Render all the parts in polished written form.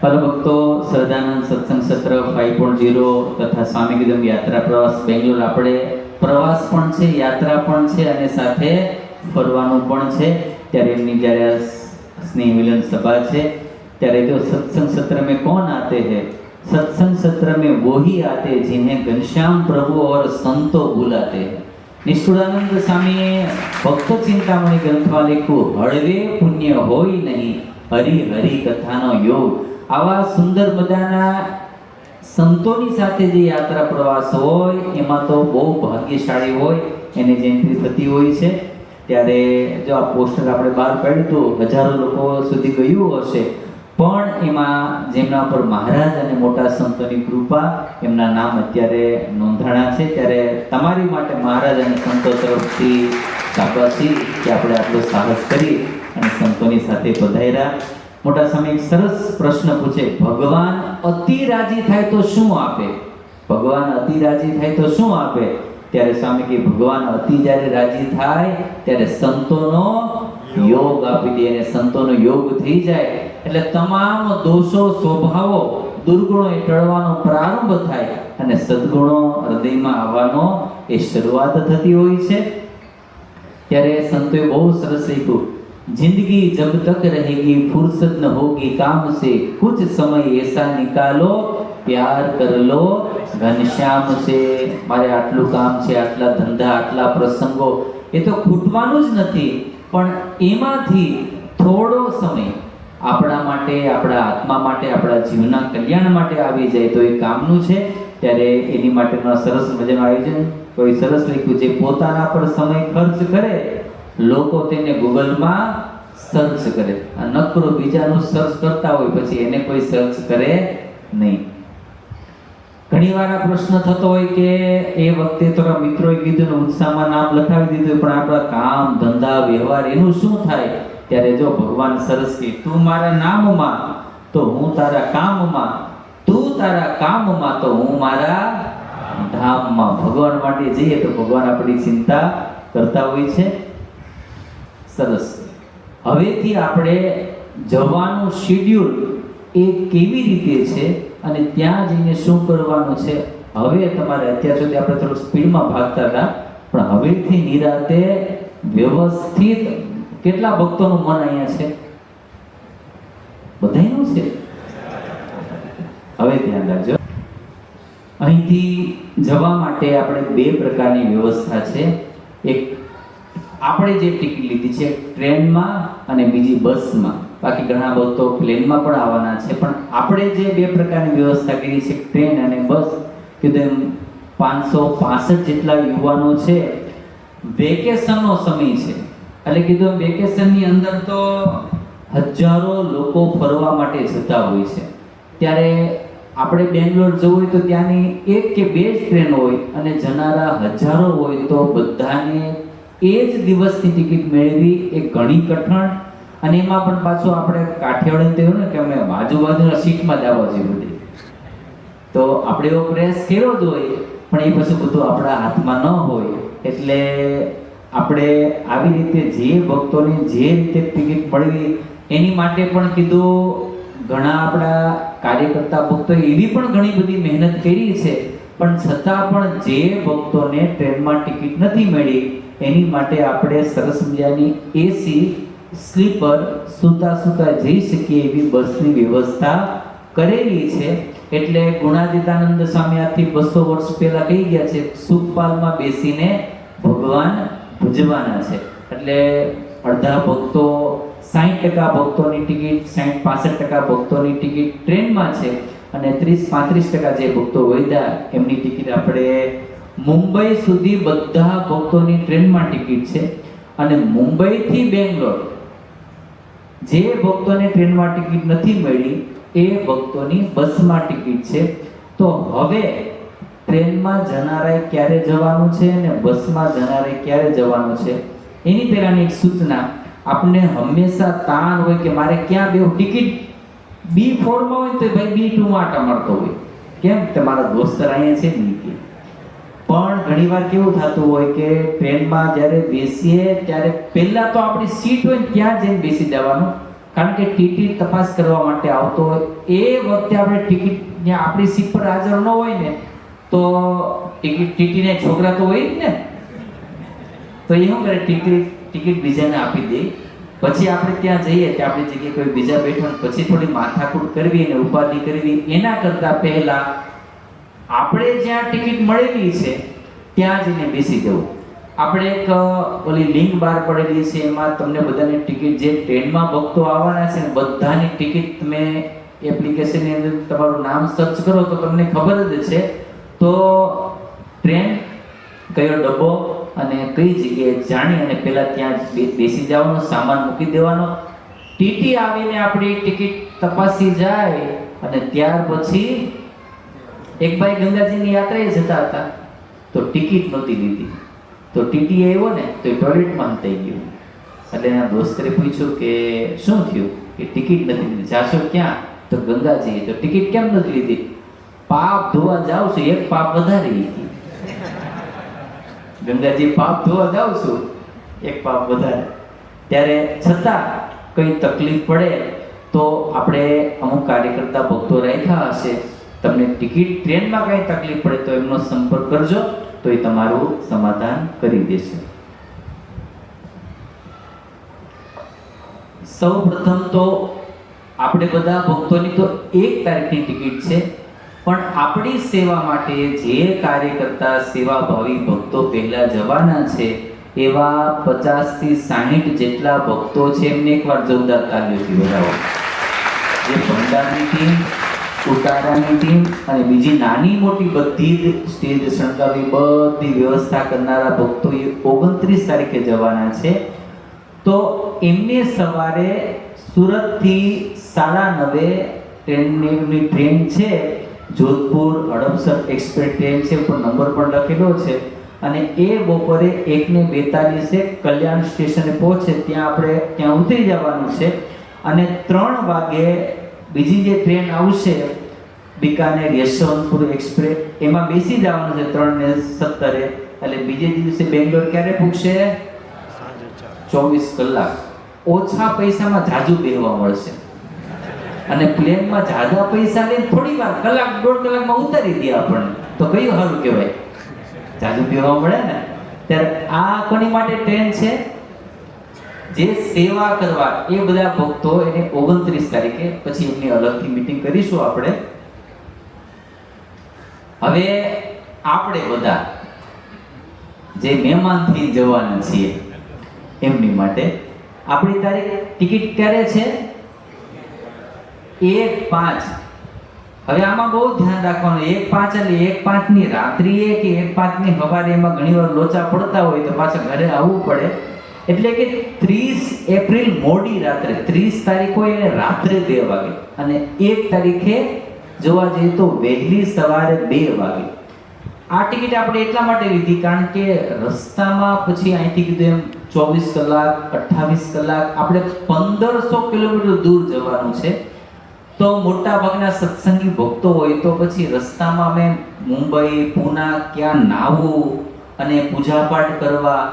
પરમ ભક્તો, સહજાનંદ સત્સંગ સત્ર 5.0 તથા સ્વામી કીધમ યાત્રા પ્રવાસ બેંગ્લોર, આપણે પ્રવાસ પણ છે, યાત્રા પણ છે અને સાથે ફરવાનું પણ છે. ત્યારે એમની જ્યારે સ્નેહ મિલન સભા છે ત્યારે જો સત્સંગ સત્ર में कौन आते हैं, सत्संग सत्र में वो ही आते जिन्हें घनश्याम प्रभु और संतो बुलाते हैं. નિષ્ઠુરાનંદ સ્વામીએ ભક્ત ચિંતામણી ગ્રંથમાં લખ્યું, હળવે પુણ્ય હોય નહીં હરિ હરિ કથાનો યોગ. આવા સુંદર મજાના સંતોની સાથે જે યાત્રા પ્રવાસ હોય એમાં તો બહુ ભાગ્યશાળી હોય, એને જે એન્ટ્રી થતી હોય છે. ત્યારે જો આ પોસ્ટર આપણે બહાર પાડ્યું તો હજારો લોકો સુધી ગયું હશે, પણ એમાં જેમના પર મહારાજ અને મોટા સંતોની કૃપા, એમના નામ અત્યારે નોંધાણા છે. ત્યારે તમારી માટે મહારાજ અને સંતો તરફથી શાબાશી કે આપણે આટલો સાહસ કરી અને સંતોની સાથે પધાર્યા. મોટા સ્વામી એક સરસ પ્રશ્ન પૂછે, ભગવાન અતિ રાજી થાય તો શું આપે? ભગવાન અતિ રાજી થાય તો શું આપે? ત્યારે સ્વામી કે ભગવાન અતિ જ્યારે રાજી થાય ત્યારે સંતોનો યોગ આપી દે, અને સંતોનો યોગ થઈ જાય એટલે તમામ દોષો સ્વભાવો દુર્ગુણો એ ટળવાનો પ્રારંભ થાય અને સદગુણો હૃદયમાં આવવાનો એ શરૂઆત થતી હોય છે. ત્યારે સંતોએ બહુ સરસ લખ્યું, जिंदगी जब तक रहेगी फुर्सत न होगी काम से, कुछ समय ऐसा निकालो प्यार कर लो घनश्याम से. मारे आटલું કામ છે, આટલા ધંધા, આટલા પ્રસંગો, એ તો ખૂટવાનું જ નથી, પણ એમાંથી થોડો સમય આપણા માટે, આપણા આત્મા માટે, આપણા જીવનના કલ્યાણ માટે આવી જાય તો એ કામનું છે. ત્યારે એની માટેનું સરસ મજાનું આયોજન કોઈ સરસ લખ્યું, જે પોતાના પર સમય ખર્ચ કરે લોકો તેને ગૂગલમાં સર્ચ કરે, આ નકરો બીજાનું સર્ચ કરતા હોય પછી એને કોઈ સર્ચ કરે નહીં. ઘણીવાર આ પ્રશ્ન થતો હોય કે એ વખતે થોડા મિત્રોએ કીધું ને ઉત્સાહમાં નામ લખાવી દીધું, પણ આપણા કામ ધંધા વ્યવહાર એનું શું થાય? ત્યારે જો ભગવાન સરસ કે, તું મારા નામમાં તો હું તારા કામમાં, તું તારા કામમાં તો હું મારા ધામમાં. ભગવાન માટે જઈએ તો ભગવાન આપણી ચિંતા કરતા હોય છે. સરસ. હવેથી આપણે જવાનું શેડ્યુલ એ કેવી રીતે છે અને ત્યાં જઈને શું કરવાનું છે, હવે તમારે અત્યાર સુધી આપણે થોડું સ્પીડમાં ભાગતા હતા, પણ હવેથી નિરાતે વ્યવસ્થિત. કેટલા ભક્તોનું મન અહીંયા છે? બધાયનું છે? હવે ધ્યાન રાખજો. અહીંથી જવા માટે આપણે બે પ્રકારની વ્યવસ્થા છે. એક આપણે જે ટિકિટ લીધી છે ટ્રેનમાં અને બીજી બસમાં. બાકી ઘણા ભક્તો પ્લેનમાં પણ આવવાના છે, પણ આપણે જે બે પ્રકારની વ્યવસ્થા કરી છે ટ્રેન અને બસ, કીધું એમ 565 જેટલા યુવાનો છે. વેકેશનનો સમય છે એટલે કીધું વેકેશનની અંદર તો હજારો લોકો ફરવા માટે જતા હોય છે. ત્યારે આપણે બેંગ્લોર જવું હોય તો ત્યાંની એક કે બે જ ટ્રેન હોય અને જનારા હજારો હોય, તો બધાને એ જ દિવસની ટિકિટ મેળવી એ ઘણી કઠણ. અને એમાં પણ પાછું આપણે કાઠિયાવાડી તો એવું ને કે અમે આજુબાજુના સીટમાં જ આવવા જોઈએ બધી, તો આપણે એવો પ્રયાસ કર્યો જ હોય, પણ એ પછી બધું આપણા હાથમાં ન હોય. એટલે આપણે આવી રીતે જે ભક્તોને જે રીતે ટિકિટ મળવી એની માટે પણ કીધું ઘણા આપણા કાર્યકર્તા ભક્તો એવી પણ ઘણી બધી મહેનત કરી છે, પણ છતાં પણ જે ભક્તોને ટ્રેનમાં ટિકિટ નથી મળી એની માટે આપણે સરસ મજાની એસી સ્લીપર સુતા સુતા જઈ શકીએ એવી બસની વ્યવસ્થા કરેલી છે. એટલે ગુણાતીતાનંદ સ્વામી આજથી 200 વર્ષ પહેલા કહી ગયા છે, સુખપાલમાં બેસીને ભગવાન ભજવાના છે. એટલે અડધા ભક્તો 60% ભક્તોની ટિકિટ, 65% ભક્તોની ટિકિટ ટ્રેનમાં છે અને 30-35% જે ભક્તો વધ્યા એમની ટિકિટ આપણે મુંબઈ સુધી બધા ભક્તોની ટ્રેનમાં ટિકિટ છે. અને મુંબઈથી બેંગ્લોર જે ભક્તોને ટ્રેનમાં ટિકિટ નથી મળી એ ભક્તોની બસમાં ટિકિટ છે. તો હવે ટ્રેનમાં જનારાએ ક્યારે જવાનું છે અને બસમાં જનારાએ ક્યારે જવાનું છે એની પહેલાની એક સૂચના. આપણે હંમેશા તાણ હોય કે મારે ક્યાં બેવું, ટિકિટ B4 માં હોય તો ભાઈ B2 માં આટા મારતો હોય, કેમ તમારા દોસ્તર અહીંયા છે નહીં કે. પણ ઘણીવાર કેવું થતું હોય કે ટ્રેનમાં જ્યારે બેસીએ ત્યારે પહેલા તો આપણી સીટ હોય ને ત્યાં જઈને બેસી જવાનું, કારણ કે ટીટી તપાસ કરવા માટે આવતો હોય એ વખતે આપણે ટિકિટ ત્યાં આપણી સીટ પર હાજર ન હોય ને તો ટીટીને છોકરા તો હોય જ ને, તો એ શું કરે, ટિકિટ બીજાને આપી દે. પછી આપણે ત્યાં જઈએ કે આપણી જગ્યાએ કોઈ બીજા બેઠા, પછી થોડી માથાકૂટ કરવી અને ઉપાધિ કરવી, એના કરતા પહેલા આપણે જ્યાં ટિકિટ મળેલી છે ત્યાં જઈને બેસી જવું. આપણે એક ઓલી લિંક બહાર પડેલી છે, એમાં તમને બધાની ટિકિટ, જે ટ્રેનમાં ભક્તો આવવાના છે ને બધાની ટિકિટ તમે એપ્લિકેશનની અંદર તમારું નામ સર્ચ કરો તો તમને ખબર જ છે. તો ટ્રેન, કયો ડબ્બો અને કઈ જગ્યાએ જાણી અને પહેલાં ત્યાં બેસી જવાનો, સામાન મૂકી દેવાનો. ટીટી આવીને આપણી ટિકિટ તપાસી જાય અને ત્યાર પછી એક ભાઈ ગંગાજીની યાત્રાએ જતા હતા તો ટિકિટ નહોતી લીધી. તો ટીટી આવ્યો ને તો એ ટોયલેટમાં થઈ ગયું. એટલે એના દોસ્તરે પૂછ્યું કે શું થયું, કે ટિકિટ નથી લીધી. જાશો ક્યાં? તો ગંગાજી. તો ટિકિટ કેમ નથી લીધી? પાપ ધોવા જાઉં છું, એક પાપ વધારે હતી. ગંગાજી, પાપ ધોવા જાઉં છું, એક પાપ વધારે. ત્યારે છતાં કંઈ તકલીફ પડે તો આપણે અમુક કાર્યકર્તા ભક્તો રાખ્યા હશે, તમને ટિકિટ ટ્રેનમાં કંઈ તકલીફ પડે તો એમનો સંપર્ક કરજો, તો એ તમારું સમાધાન કરી દેશે. સૌ પ્રથમ તો આપણે બધા ભક્તોની તો 1 તારીખની ટિકિટ છે, પણ આપણી સેવા માટે જે કાર્યકર્તા સેવાભાવી ભક્તો પહેલા જવાના છે એવા 50 થી 60 જેટલા ભક્તો છે, એમને એકવાર જોરદાર તાલીઓથી વધાવો. જે ભંડારની ટીમ, ઉતારાની ટીમ અને બીજી નાની મોટી બધી જ સ્ટેજ શણગારવી, બધી વ્યવસ્થા કરનારા ભક્તો એ 29 તારીખે જવાના છે. તો એમને સવારે સુરતથી 9:30 ટ્રેનની ટ્રેન છે, જોધપુર હડપસર એક્સપ્રેસ ટ્રેન છે, ઉપર નંબર પણ લખેલો છે. અને એ બપોરે 1:42 કલ્યાણ સ્ટેશને પહોંચે, ત્યાં આપણે ત્યાં ઉતરી જવાનું છે. અને 3 વાગે બીજી જે ટ્રેન આવશે બિકાનેર યશવંતપુર એક્સપ્રેસ, એમાં બેસી જવાનું છે 3:17. એટલે બીજે દિવસે બેંગ્લોર ક્યારે પૂગશે? 24 કલાક. ઓછા પૈસામાં જાજુ બેહવા મળશે. અને પ્લેનમાં જાજા પૈસા લઈને થોડી વાર, કલાક 1.5 કલાકમાં ઉતારી દે આપણને, તો કયું સારું કહેવાય? જાજુ બેહવા મળે ને. ત્યારે આ કોની માટે ટ્રેન છે? જે સેવા કરવા એ બધા ભક્તો, એને 29 તારીખે, પછી એમની અલગથી મીટિંગ કરીશું આપણે. હવે આપણે બધા જે મહેમાનથી જવાના છીએ એમની માટે આપણી તારીખ, ટિકિટ ક્યારે છે? 1/5. હવે આમાં બહુ ધ્યાન રાખવાનું. 1/5 એટલે 1/5 ની રાત્રિએ કે 1/5 ની સવારે, એમાં ઘણીવાર લોચા પડતા હોય તો પાછા ઘરે આવવું પડે. એટલે કે 30 એપ્રિલ મોડી રાત્રે, 30 તારીખ હોય એને રાત્રે 2 વાગે, અને 1 તારીખે જોવા જઈએ તો વહેલી સવારે 2 વાગે. આ ટિકિટ આપણે એટલા માટે લીધી કારણ કે રસ્તામાં પછી અહીંથી કીધું એમ 24 કલાક, 28 કલાક, આપણે 1500 કિલોમીટર દૂર જવાનું છે. તો મોટા ભાગના સત્સંગી ભક્તો હોય તો પછી રસ્તામાં અમે મુંબઈ, પૂના ક્યાં નાહવું અને પૂજાપાઠ કરવા,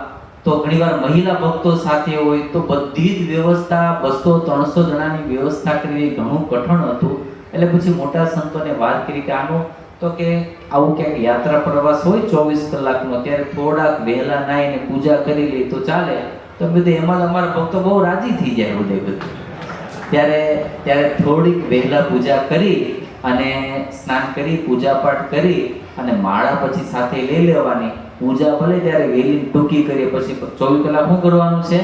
તો ઘણીવાર મહિલા ભક્તો સાથે હોય તો બધી જ વ્યવસ્થા 200-300 જણાની વ્યવસ્થા કરવી ઘણું કઠણ હતું. એટલે પછી મોટા સંતોને વાત કરી કે આનું તો કે આવું ક્યાંક યાત્રા પ્રવાસ હોય 24 કલાકનો, ત્યારે થોડાક વહેલા નાહીને પૂજા કરી લઈએ તો ચાલે. તો બધે એમાં અમારા ભક્તો બહુ રાજી થઈ જાય બધું. ત્યારે થોડીક વહેલા પૂજા કરી અને સ્નાન કરી, પૂજા પાઠ કરી અને માળા પછી સાથે લઈ લેવાની. પૂજા ભલે ત્યારે વહેલી ટૂંકી કરીએ, પછી 24 કલાક શું કરવાનું છે?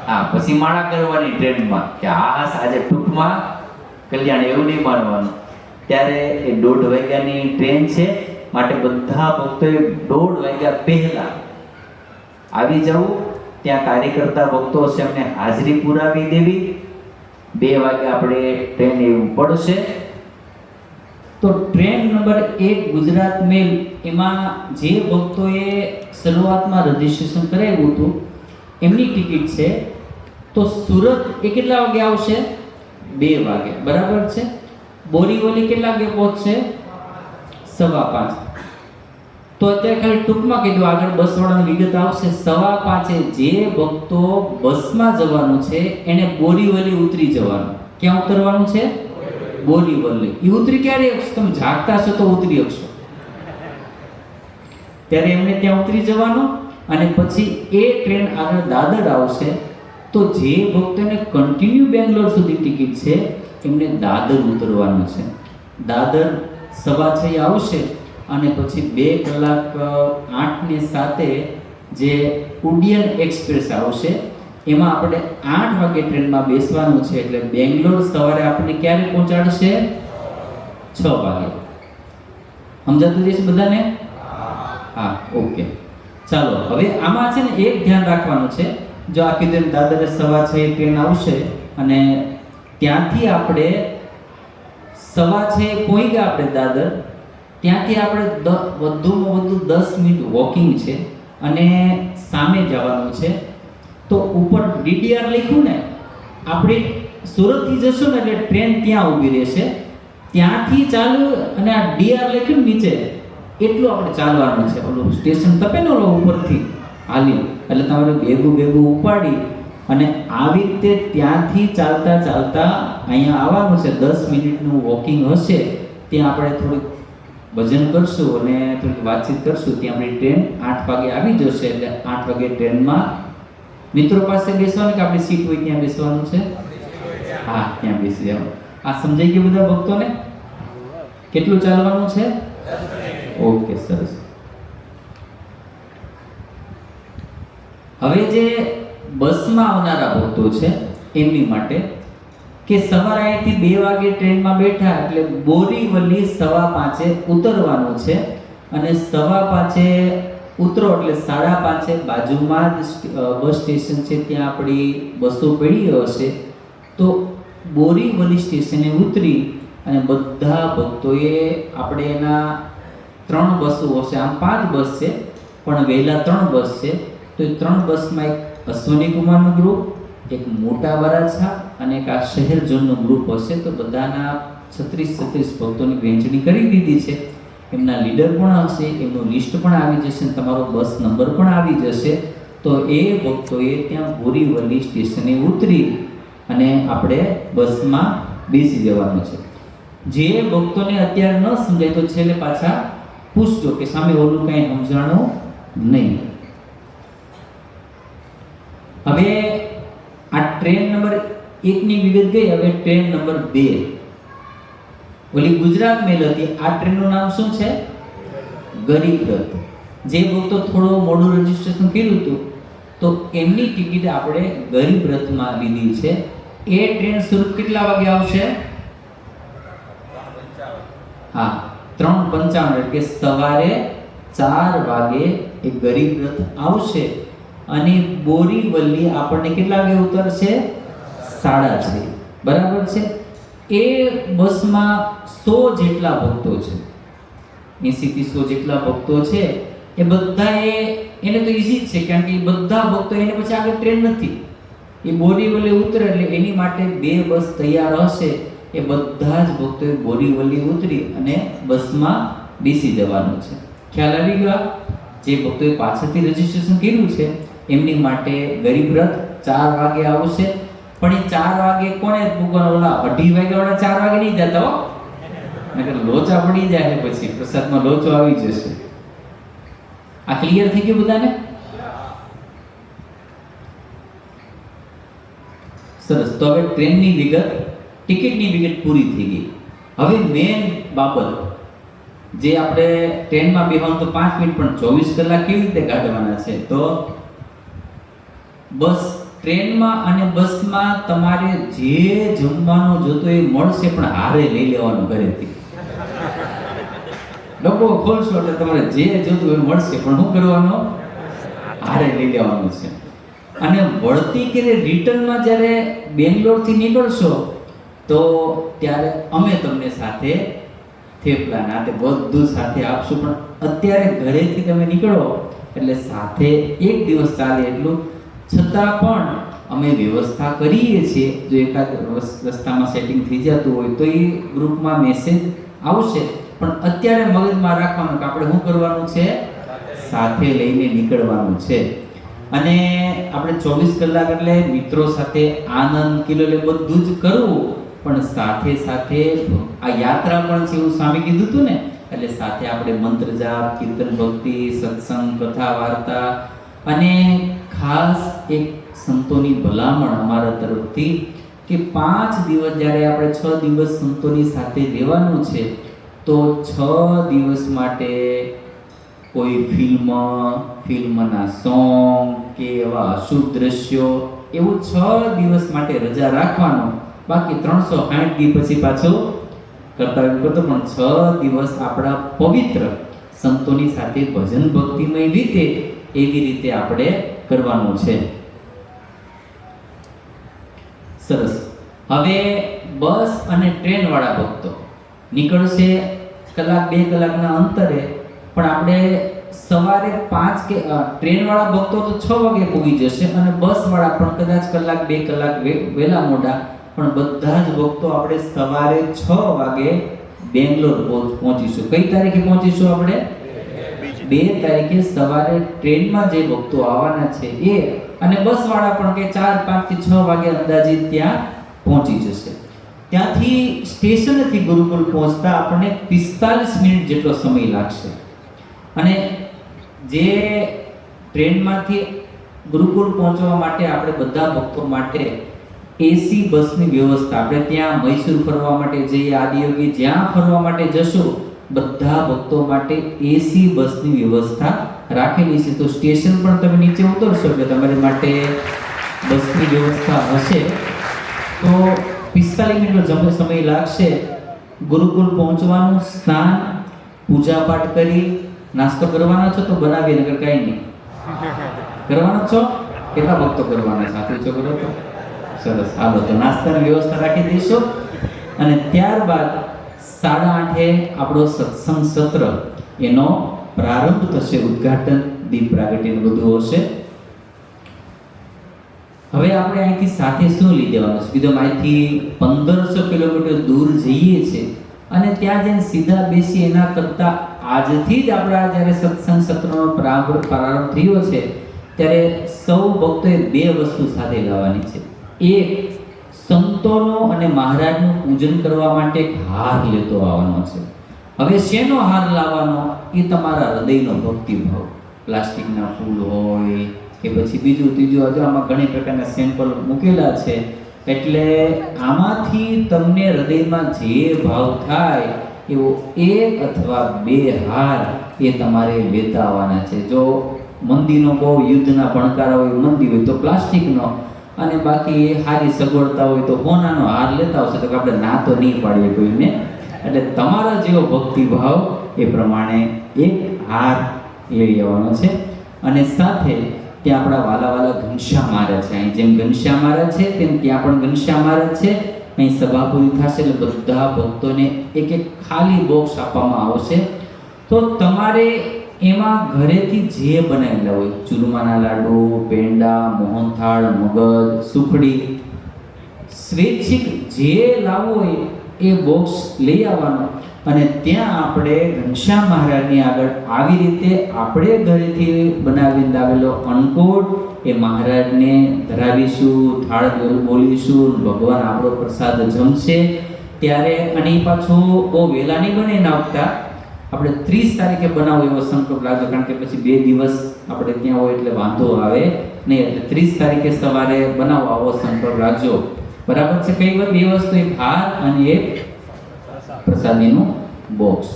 હા, પછી માળા કરવાની ટ્રેનમાં કે હા આજે ટૂંકમાં કલ્યાણ, એવું નહીં માનવાનું. ત્યારે એ 1:30 વાગ્યાની ટ્રેન છે, માટે બધા ભક્તોએ 1:30 વાગ્યા પહેલા આવી જવું. ત્યાં કાર્યકર્તા ભક્તો છે એમને હાજરી પુરાવી દેવી. 2 વાગે આપણે ટ્રેન એવું પડશે. તો ટ્રેન નંબર 1 ગુજરાત મેલ, એમાં જે ભક્તોએ શરૂઆતમાં રજીસ્ટ્રેશન કરાવ્યું હતું એમની ટિકિટ છે. તો સુરત એ કેટલા વાગે આવશે? 2 વાગે, બરાબર છે. બોરીવલી કેટલા વાગે પહોંચશે? 5:15. તો અત્યારે ખાલી ટૂંકમાં કીધું, આગળ બસ વાળાની વિગત આવશે. 5:15 જે ભક્તો બસમાં જવાનું છે એને બોરીવલી ઉતરી જવાનું. ક્યાં ઉતરવાનું છે? બોરીવલી. એ ઉતરી ક્યારે શકશો? તમે જાગતા છો તો ઉતરી શકશો. ત્યારે એમને ત્યાં ઉતરી જવાનું અને પછી એ ટ્રેન આગળ દાદર આવશે. તો જે ભક્તોને કન્ટિન્યુ બેંગ્લોર સુધી ટિકિટ છે એમને દાદર ઉતરવાનું છે. દાદર 6:15 આવશે અને પછી 2 કલાક 8:07 જે ઉડિયન એક્સપ્રેસ આવશે. એમાં આપણે 8 વાગે ટ્રેનમાં બેસવાનું છે. એટલે બેંગ્લોર સવારે આપણે ક્યારે પહોંચાડશે? 6 વાગે. સમજાતું જશે બધાને? હા, ઓકે. ચાલો, હવે આમાં છે ને એક ધ્યાન રાખવાનું છે. જો આ કીધું દાદરે 6:15 ટ્રેન આવશે અને ત્યાંથી આપણે 6:15 પહોંચી ગયા આપણે દાદર. ત્યાંથી આપણે વધુમાં વધુ 10 મિનિટ વોકિંગ છે અને સામે જવાનું છે. તો ઉપર DDR લખ્યું ને, આપણે સુરતથી જશું ને એટલે ટ્રેન ત્યાં ઊભી રહેશે. ત્યાંથી ચાલુ અને આ DR લખ્યું નીચે એટલું આપણે ચાલવાનું છે. ઓલું સ્ટેશન તપે ને ઓલો ઉપરથી હાલી, એટલે તમારે ભેગું ઉપાડી અને આવી રીતે ત્યાંથી ચાલતા ચાલતા અહીંયા આવવાનું છે. 10 મિનિટનું વોકિંગ હશે. ત્યાં આપણે થોડુંક ભજન કરશું અને થોડીક વાતચીત કરશું. ત્યાં આપણી ટ્રેન 8 વાગે આવી જશે. એટલે 8 વાગે ટ્રેનમાં મિત્રો પાસે બેસવાનું કે આપણી સીટ હોય ત્યાં બેસવાનું છે? હા, ત્યાં બેસી જાવ. આ સમજાઈ ગયું બધા ભક્તોને? કેટલું ચાલવાનું છે? ઓકે, સરસ. હવે જે બસમાં આવનારા ભક્તો છે એમની માટે કે સવારે અહીંથી 2 વાગે ટ્રેનમાં બેઠા એટલે બોરીવલી 5:15 ઉતરવાનું છે અને 5:15 ઉતરો એટલે 5:30 બાજુમાં જ બસ સ્ટેશન છે. ત્યાં આપણી બસો પડી હશે. તો બોરીવલી સ્ટેશને ઉતરી અને બધા ભક્તોએ આપણે એના 3 બસો હશે. આમ 5 બસ છે પણ વહેલા 3 બસ છે. તો એ 3 બસમાં એક અશ્વની કુમારનું ગ્રુપ, એક મોટા વરાછા અને એક આ શહેર ઝોનનું ગ્રુપ હશે. તો બધાના 36 ભક્તોની વહેંચણી કરી દીધી છે. એમના લીડર પણ હશે, એમનું લિસ્ટ પણ આવી જશે, તમારો બસ નંબર પણ આવી જશે. તો એ ભક્તોએ ત્યાં બોરીવલી સ્ટેશને ઉતરી અને આપણે બસમાં બેસી જવાનું છે. જે ભક્તોને અત્યારે ન સમજાય તો છેલ્લે પાછા પૂછજો કે સામે ઓલું કંઈ સમજાણું નહીં. હવે આ ટ્રેન નંબર 1 ની વિગત ગઈ. હવે ટ્રેન નંબર 2 ઓલી ગુજરાત મેલ હતી. આ ટ્રેનનું નામ શું છે? ગરીબ રથ. જે ભક્તો થોડું મોડું રજીસ્ટ્રેશન કર્યું હતું તો એમની ટિકિટ આપણે ગરીબ રથમાં લીધી છે. એ ટ્રેન સુરત કેટલા વાગે આવશે? હા, 3:55 એટલે સવારે 4 વાગે એ ગરીબ રથ આવશે અને બોરીવલી આપણને કેટલા વાગે ઉતરશે? 6:30. બરાબર છે. એ બસમાં 100 જેટલા ભક્તો છે. 80 થી 100 જેટલા ભક્તો છે. એ બધા એને તો ઈઝી જ છે કારણ કે એ બધા ભક્તો એને પછી આગળ ટ્રેન નથી. એ બોરીવલી ઉતરે એટલે એની માટે 2 બસ તૈયાર હશે. એ બધા જ ભક્તોએ બોરીવલી ઉતરી અને બસમાં બેસી જવાનું છે. ખ્યાલ આવી ગયો? જે ભક્તોએ પાછળથી રજીસ્ટ્રેશન કર્યું છે એમની માટે ગરીબ રથ 4 વાગે આવશે. પણ એ 4 વાગે કોને પૂગવાનો? ઓલા 2:30 વાગે વાળા 4 વાગે નહીં જતા હો, નકર લોચા પડી જાય. પછી પ્રસાદમાં લોચો આવી જશે. આ ક્લિયર થઈ ગયું બધાને? સરસ. તો હવે ટ્રેનની વિગત, ટિકિટની વિગત પૂરી થઈ ગઈ. હવે મેન બાબત જે આપણે ટ્રેનમાં બેહવાનું તો 5 મિનિટ પણ 24 કલાક કેવી રીતે કાઢવાના છે? તો બસ ટ્રેનમાં અને બસમાં તમારે જે જમવાનું જોતું એ મળશે પણ હારે લઈ લેવાનું ઘરેથી. ડબ્બો ખોલશો એટલે તમારે જે જોતું એ મળશે પણ શું કરવાનું? હારે લઈ લેવાનું છે. અને વળતી કે રિટર્નમાં જ્યારે બેંગ્લોરથી નીકળશો તો ત્યારે અમે તમને સાથે થેપલા નાતે બધું સાથે આપશું. પણ અત્યારે ઘરેથી તમે નીકળો એટલે સાથે 1 દિવસ ચાલે એટલું છતાં પણ અમે વ્યવસ્થા કરીએ છીએ. જો એકાદ રસ્તામાં સેટિંગ થઈ જતું હોય તો એ ગ્રુપમાં મેસેજ આવશે. પણ અત્યારે મગજમાં રાખવાનું કે આપણે શું કરવાનું છે? સાથે લઈને નીકળવાનું છે. અને આપણે 24 કલાક એટલે મિત્રો સાથે આનંદ કિલોલે બધું જ કરવું, પણ સાથે સાથે આ યાત્રા પણ છે એવું સ્વામી કીધું હતું ને. એટલે સાથે આપણે મંત્ર જાપ, કીર્તન, ભક્તિ, સત્સંગ, કથા, વાર્તા અને ખાસ એક સંતોની ભલામણ અમારા તરફથી કે 5 દિવસ જ્યારે આપણે 6 દિવસ સંતોની સાથે રહેવાનું છે, તો 6 દિવસ માટે કોઈ ફિલ્મના સોંગ કે એવા અશુભ દ્રશ્યો એવું 6 દિવસ માટે રજા રાખવાનો. બાકી 360 દિવસ પછી પાછું કર્તવ્ય કરતો, પણ 6 દિવસ આપણા પવિત્ર સંતોની સાથે ભજન ભક્તિમય રીતે એવી રીતે આપણે કરવાનું છે. સરસ. હવે બસ અને ટ્રેન વાળા ભક્તો નીકળશે કલાક 2 કલાકના અંતરે, પણ આપણે સવારે 5 કે ટ્રેન વાળા ભક્તો તો 6 વાગે પહોંચી જશે અને બસ વાળા પણ કદાચ કલાક 2 કલાક વહેલા મોડા, પણ બધા જ ભક્તો આપણે સવારે 6 વાગે બેંગ્લોર પહોંચીશું. કઈ તારીખે પહોંચીશું આપણે? 2 તારીખે સવારે ટ્રેનમાં જે ભક્તો આવવાના છે એ, અને બસ વાળા પણ કે 4, 5 થી 6 વાગે અંદાજિત ત્યાં પહોંચી જશે. ત્યાંથી સ્ટેશનેથી ગુરુકુળ પહોંચતા આપણને 45 મિનિટ જેટલો સમય લાગશે. અને જે ટ્રેનમાંથી ગુરુકુળ પહોંચવા માટે આપણે બધા ભક્તો માટે એસી બસની વ્યવસ્થા, આપણે ત્યાં મૈસૂર ફરવા માટે જઈએ, આદિયોગી જ્યાં ફરવા માટે જશું, બધા ભક્તો માટે એસી બસની વ્યવસ્થા રાખેલી છે. તો સ્ટેશન પણ તમે નીચે ઉતરશો એટલે તમારી માટે બસની વ્યવસ્થા હશે. તો 45 મિનિટનો સમય લાગશે. ગુરુકુળ પહોંચવાનું, સ્નાન, પૂજા પાઠ કરી, નાસ્તો કરવાના છો તો બનાવી, નગર કાંઈ નહીં કરવાનો છો. કેટલા ભક્તો કરવાના સાથે છો? કરો તો સરસ. હાલો તો નાસ્તાની વ્યવસ્થા રાખી દઈશું. અને ત્યારબાદ 8:30 આપણો સત્સંગ સત્ર એનો પ્રારંભ થશે. ઉદ્ઘાટન, દીપ પ્રાગટ્ય બધું હશે. હવે આપણે અહીંથી સાથે શું લઈ જવાનું છે? કીધું અહીંથી 1500 કિલોમીટર દૂર જઈએ છે અને ત્યાં જઈને સીધા બેસી એના કરતાં આજથી જ આપણા જ્યારે સત્સંગ સત્રનો પ્રારંભ થયો છે ત્યારે સૌ ભક્તોએ 2 વસ્તુ સાથે લાવવાની છે. એક, સંતોનો અને મહારાજનું પૂજન કરવા માટે એક હાર લેતો આવવાનો છે. હવે શેનો હાર લાવવાનો? એ તમારા હૃદયનો ભક્તિભાવ. પ્લાસ્ટિકના ફૂલ હોય કે પછી બીજું ત્રીજું, હજુ આમાં ઘણી પ્રકારના સેમ્પલ મૂકેલા છે. એટલે આમાંથી તમને હૃદયમાં જે ભાવ થાય એવો 1 અથવા 2 હાર એ તમારે લેતા આવવાના છે. જો મંદીનો બહુ યુદ્ધના ભણકારા હોય, મંદી હોય તો પ્લાસ્ટિકનો, અને બાકી સારી સગવડતા હોય તો સોનાનો હાર લેતા આવશે. તો આપણે ના તો નહીં પાડીએ કોઈને. એટલે તમારા જેવો ભક્તિભાવ એ પ્રમાણે 1 હાર લઈ આવવાનો છે. અને સાથે ત્યાં આપણા વાલા ઘનશ્યામ મહારાજ છે. અહીં જેમ ઘનશ્યામ મહારાજ છે તેમ ત્યાં પણ ઘનશ્યામ મહારાજ છે. અહીં સભા પૂરી થશે એટલે બધા ભક્તોને એક ખાલી બોક્સ આપવામાં આવશે. તો તમારે એમાં ઘરેથી જે બનાવેલા હોય, ચૂરમાના લાડુ, પેંડા, મોહનથાળ, મગજ, સુખડી, સ્વૈચ્છિક જે લાવવું હોય એ બોક્સ લઈ આવવાનું. અને ત્યાં આપણે ઘનશ્યામ મહારાજની આગળ આવી રીતે આપણે ઘરેથી બનાવીને લાવેલો અન્નકૂટ એ મહારાજને ધરાવીશું, થાળ બોલીશું, ભગવાન આપણો પ્રસાદ જમશે ત્યારે. અને એ પાછું બહુ વહેલા નહીં બને નાખતા, આપણે 30 તારીખે બનાવો એવો સંકલ્પ લાગજો. કારણ કે પછી 2 દિવસ આપણે ત્યાં હોય એટલે વાંધો આવે નહીં. એટલે 30 તારીખે સવારે બનાવો આવો સંકલ્પ રાખજો. બરાબર છે? કઈ 2 વસ્તુ, એક હાર અને એક પ્રસાદીનું બોક્સ.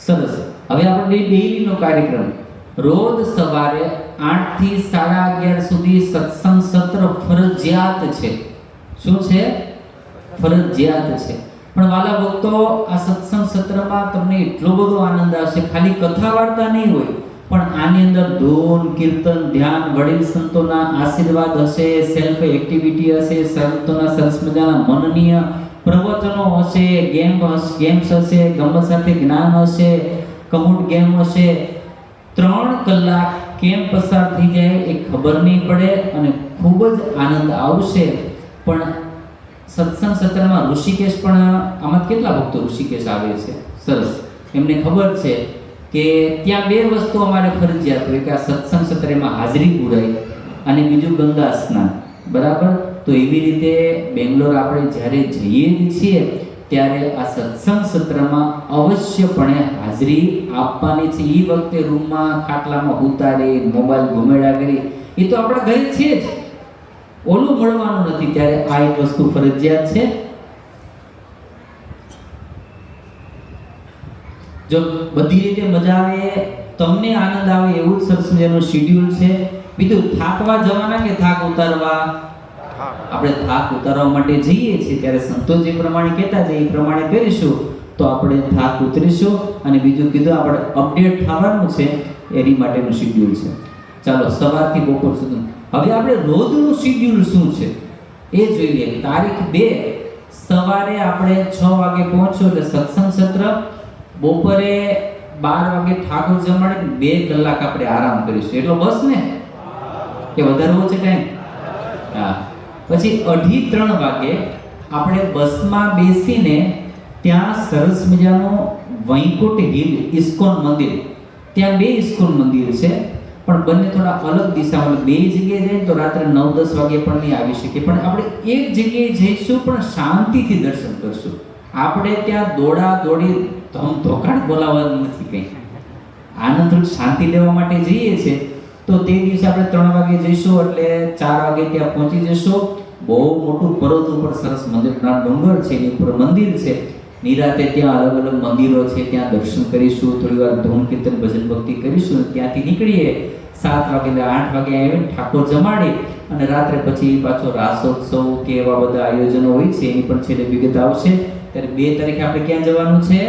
સરસ. હવે આપણે ડેઈલીનો કાર્યક્રમ, રોજ સવારે 8 થી 11:30 સુધી સત્સંગ સત્ર ફરજિયાત છે. શું છે? ફરજિયાત છે. પણ વાલા ભક્તો, આ સત્સંગ સત્રમાં તમને એટલો બધો આનંદ આવશે. ખાલી કથા વાર્તા નહીં હોય, પણ આની અંદર ધૂન, કીર્તન, ધ્યાન, વડીલ સંતોના આશીર્વાદ હશે, સેલ્ફ એક્ટિવિટી હશે, સંતોના સરસ મજાના મનનીય પ્રવચનો હશે, ગેમ્સ હશે, ગમત સાથે જ્ઞાન હશે, કમૂટ ગેમ હશે. 3 કલાક કેમ પસાર થઈ જાય એ ખબર નહીં પડે અને ખૂબ જ આનંદ આવશે. પણ સત્સંગ સત્રમાં ઋષિકેશ પણ, આમાં કેટલા ભક્તો ઋષિકેશ આવે છે? સરસ. એમને ખબર છે કે ત્યાં બે વસ્તુ અમારે ફરજિયાત હોય કે આ સત્સંગ સત્રમાં હાજરી પુરાય અને બીજું ગંગા સ્નાન, બરાબર. તો એવી રીતે બેંગ્લોર આપણે જ્યારે જઈએ છીએ ત્યારે આ સત્સંગ સત્રમાં અવશ્યપણે હાજરી આપવાની છે. એ વખતે રૂમમાં ખાટલામાં ઉતારી મોબાઈલ ઘુમેડા કરી એ તો આપણા ઘરે છે જ, ઓલું મળવાનું નથી. ત્યારે આ એક વસ્તુ ફરજિયાત છે. જો બધી રીતે મજા આવે, તમને આનંદ આવે એવું જ સરસ મજાનું શેડ્યુલ છે. બીજું થાકવા જવાના કે થાક ઉતારવા? આપણે થાક ઉતારવા માટે જઈએ છીએ ત્યારે સંતો જે પ્રમાણે કહેતા છે એ પ્રમાણે કરીશું તો આપણે થાક ઉતરીશું. અને બીજું કીધું આપણે અપડેટ થવાનું છે એની માટેનું શેડ્યુલ છે. ચાલો સવારથી બપોર સુધી હવે આપણે રોજનું શેડ્યુલ શું છે એ જોઈ લઈએ. તારીખ 2 સવારે આપણે 6 વાગે પહોંચો એટલે સત્સંગ સત્ર, બપોરે 12 વાગે ઠાકોર જમાડે 2 કલાક આપણે આરામ કરીશું. એટલો બસ ને કે વધારવો છે ટાઈમ? હા. પછી 2:30 વાગે આપણે બસમાં બેસીને ત્યાં સરસ મજાનું વૈકુંઠ હિલ ઇસ્કોન મંદિર, ત્યાં 2 ઇસ્કોન મંદિર છે પણ બંને થોડા અલગ દિશામાં, 2 જગ્યાએ જઈએ તો રાત્રે 9-10 વાગે પણ નહીં આવી શકીએ, પણ આપણે એક જગ્યાએ જઈશું પણ શાંતિથી દર્શન કરશું. આપણે ત્યાં દોડા દોડી ધમ ધોકાટ બોલાવવાનું નથી, કંઈ આનંદ શાંતિ લેવા માટે જઈએ છીએ. તો તે દિવસે આપણે 3 વાગે જઈશું એટલે 4 વાગે ત્યાં પહોંચી જઈશું. બહુ મોટું પર્વત ઉપર સરસ મંદિરના ડુંગર છે, એની ઉપર મંદિર છે. નિરાતે ત્યાં અલગ અલગ મંદિરો છે, ત્યાં દર્શન કરીશું, થોડી વાર ધૂન કીર્તન ભજન ભક્તિ કરીશું. ત્યાંથી નીકળીએ 7 વાગે એટલે 8 વાગે આવીને ઠાકોર જમાડી અને રાત્રે પછી પાછો રાસોત્સવ કે એવા બધા આયોજનો હોય છે એની પણ છેલ્લે વિગત આવશે. ત્યારે 2 તારીખે આપણે ક્યાં જવાનું છે?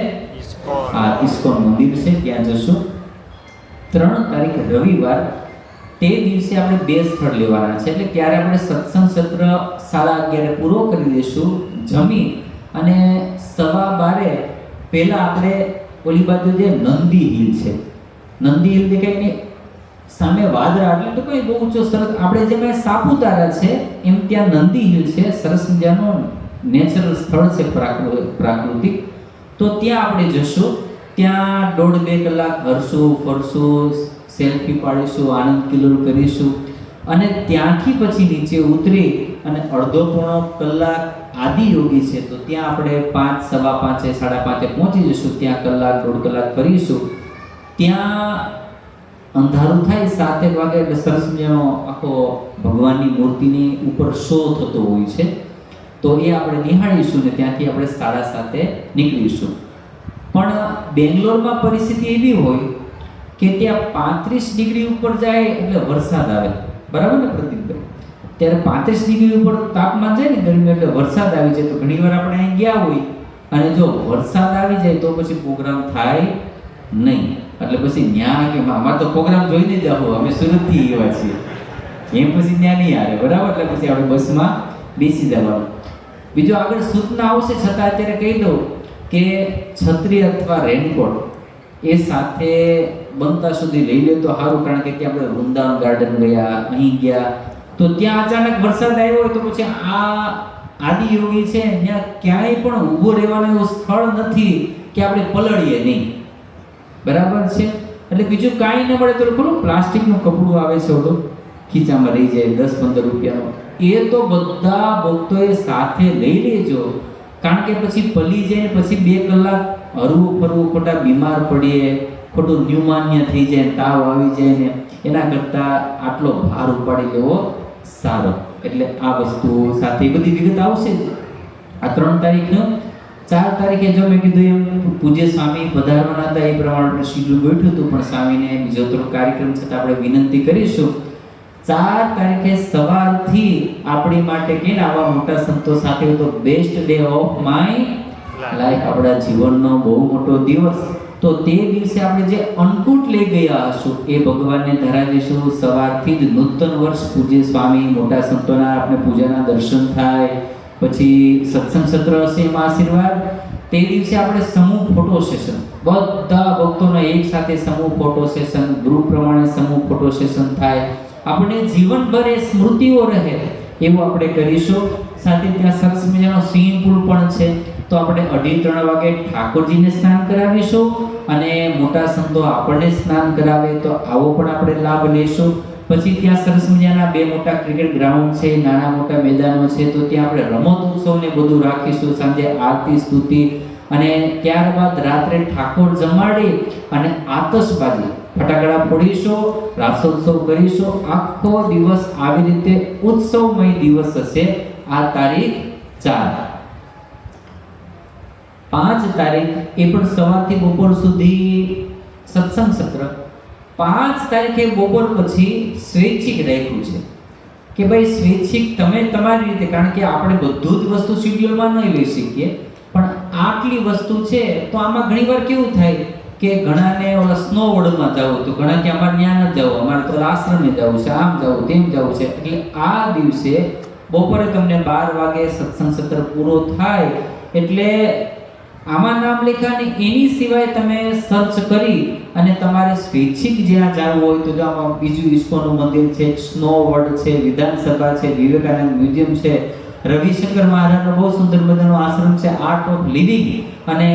હા, ઇસ્કોન મંદિર છે, ત્યાં જશું. 3 તારીખ રવિવાર, તે દિવસે આપણે 2 સ્થળ લેવાના છે. એટલે ત્યારે આપણે સત્સંગ સત્ર 11:30 પૂરો કરી દઈશું, જમી અને 12:15 પહેલા આપણે ઓલી બાજુ જે નંદી હિલ છે, નંદી હિલ દેખાય ને સામે વાદળા, એટલે તો કોઈ બહુ ઊંચો સરસ, આપણે જેમ સાપુતારા છે એમ ત્યાં નંદી હિલ છે, સરસ મજાનું નેચરલ સ્થળ છે પ્રાકૃતિક. તો ત્યાં આપણે જશું. ત્યાં 1.5-2 કલાક હરશું ફરશું, સેલ્ફી પાડીશું, આનંદ કિલોલ કરીશું અને ત્યાંથી પછી નીચે ઉતરી અને 1/2-પોણો કલાક આદિયોગી છે તો ત્યાં આપણે 5, 5:15, 5:30 પહોંચી જઈશું. ત્યાં 1-1.5 કલાક ફરીશું. ત્યાં અંધારું થાય 7 વાગે એટલે સરસ મજાનો આખો ભગવાનની મૂર્તિની ઉપર શો થતો હોય છે તો એ આપણે નિહાળીશું ને ત્યાંથી આપણે 7:30 નીકળીશું. પણ બેંગ્લોરમાં પરિસ્થિતિ એવી હોય કે ત્યાં 35 ડિગ્રી ઉપર જાય એટલે વરસાદ આવે, બરાબર ને પ્રદીપભાઈ? ત્યારે 35 ડિગ્રી ઉપર તાપમાન જાય ને ગરમી એટલે વરસાદ આવી જાય. તો ઘણીવાર આપણે અહીં ગયા હોય અને જો વરસાદ આવી જાય તો પછી પ્રોગ્રામ થાય નહીં. એટલે પછી ન્યા કે અમારે તો પ્રોગ્રામ જોઈને જ આવો, અમે સુરતથી એવા છીએ, એમ પછી ન્યા નહીં આવે, બરાબર? એટલે પછી આપણે બસમાં બેસી જવાનું. બીજો આગળ સૂચના આવશે, છતાં અત્યારે કહી દઉં કે છત્રી અથવા રેનકોટ એ સાથે બનતા સુધી લઈ લે તો સારું. કારણ કે ત્યાં આપણે વૃંદાવન ગાર્ડન ગયા, અહીં ગયા તો ત્યાં અચાનક વરસાદ આવ્યો હોય તો પછી આ આદિયોગી છે ત્યાં ક્યાંય પણ ઊભો રહેવાનું એવું સ્થળ નથી કે આપણે પલળીએ નહીં, બરાબર છે? એટલે બીજું કાંઈ ન મળે તો ખરું પ્લાસ્ટિકનું કપડું આવે છે ઓલું ખીચામાં રહી જાય 10-15 રૂપિયાનો, એ તો બધા ભક્તોએ સાથે લઈ લેજો. કારણ કે પછી પલી જાય પછી 2 કલાક હરવું ફરવું, ખોટા બીમાર પડીએ, ખોટું ન્યુમાનિયા થઈ જાય, તાવ આવી જાય ને એના કરતાં આટલો ભાર ઉપાડી લેવો સારો. એટલે આ વસ્તુ સાથે બધી વિગત આવશે જ. આ 3 તારીખનું 4 તારીખે જો મેં કીધું એમ પૂજ્ય સ્વામી પધારવાના હતા એ પ્રમાણે શેડ્યુલ ગોઠવ્યું હતું પણ સ્વામીને બીજો 3 કાર્યક્રમ છતાં આપણે વિનંતી કરીશું. 4 તારીખે સવારથી આપણી માટે કે આવા મોટા સંતો સાથે તો best day of my life, આપણા જીવનનો બહુ મોટો દિવસ. તો તે દિવસે આપણે જે અન્નકૂટ લઈ ગયા હશું એ ભગવાનને ધરાવીશું. સવારથી જ નૂતન વર્ષ પૂજ્ય સ્વામી મોટા સંતોના આપણે પૂજાના દર્શન થાય, પછી સત્સંગ સત્ર હશે એમાં આશીર્વાદ. તે દિવસે આપણે સમૂહ ફોટો સેશન, બધા ભક્તોનો એક સાથે સમૂહ ફોટો સેશન, ગ્રુપ પ્રમાણે સમૂહ ફોટો સેશન થાય. આપણે જીવનભર એ સ્મૃતિઓ રહે એવું આપણે કરીશું. સાથે ત્યાં સરસ મજાનો સ્વિમિંગ પુલ પણ છે. તો આપણે 2:30 વાગે ઠાકોરજીને સ્નાન કરાવીશું અને મોટા સંતો આપણને સ્નાન કરાવે, તો આવો પણ આપણે લાભ લેશું. પછી ત્યાં સરસ મજાના 2 મોટા ક્રિકેટ ગ્રાઉન્ડ છે, નાના મોટા મેદાનો છે, તો ત્યાં આપણે રમત ઉત્સવ ને બધું રાખીશું. સાંજે આરતી સ્તુતિ અને ત્યારબાદ રાત્રે ઠાકોર જમાડી અને આતશબાજી ફટાકડા ફોડીશું, રાસોત્સવ કરીશું. આખો દિવસ આવી રીતે ઉત્સવમય દિવસ હશે. આ તારીખ 4. 5 તારીખ એ પણ સવારથી બપોર સુધી સત્સંગ સત્ર. 5 તારીખે બપોર પછી સ્વૈચ્છિક રાખ્યું છે કે ભાઈ સ્વૈચ્છિક તમે તમારી રીતે, કારણ કે આપણે બધું જ વસ્તુ શિડ્યુલમાં નહીં લઈ શકીએ, પણ આટલી વસ્તુ છે. તો આમાં ઘણીવાર કેવું થાય કે ઘણાને ઓલા સ્નો વર્લ્ડમાં જવું, તો ઘણા કે અમારે ત્યાં ન જવું, અમારે તો આશ્રમે જવું છે, આમ જવું તેમ જવું છે. એટલે આ દિવસે બપોરે તમને 12 વાગે સત્સંગ સત્ર પૂરો થાય એટલે આમાં નામ લખ્યા ને એની સિવાય તમે સર્ચ કરી અને તમારે સ્વૈચ્છિક જ્યાં જવું હોય તો આમાં બીજું ઇસ્કોનનું મંદિર છે, સ્નો વર્લ્ડ છે, વિધાનસભા છે, વિવેકાનંદ મ્યુઝિયમ છે, રવિશંકર મહારાજનો બહુ સુંદર મજાનો આશ્રમ છે, આર્ટ ઓફ લિવિંગ, અને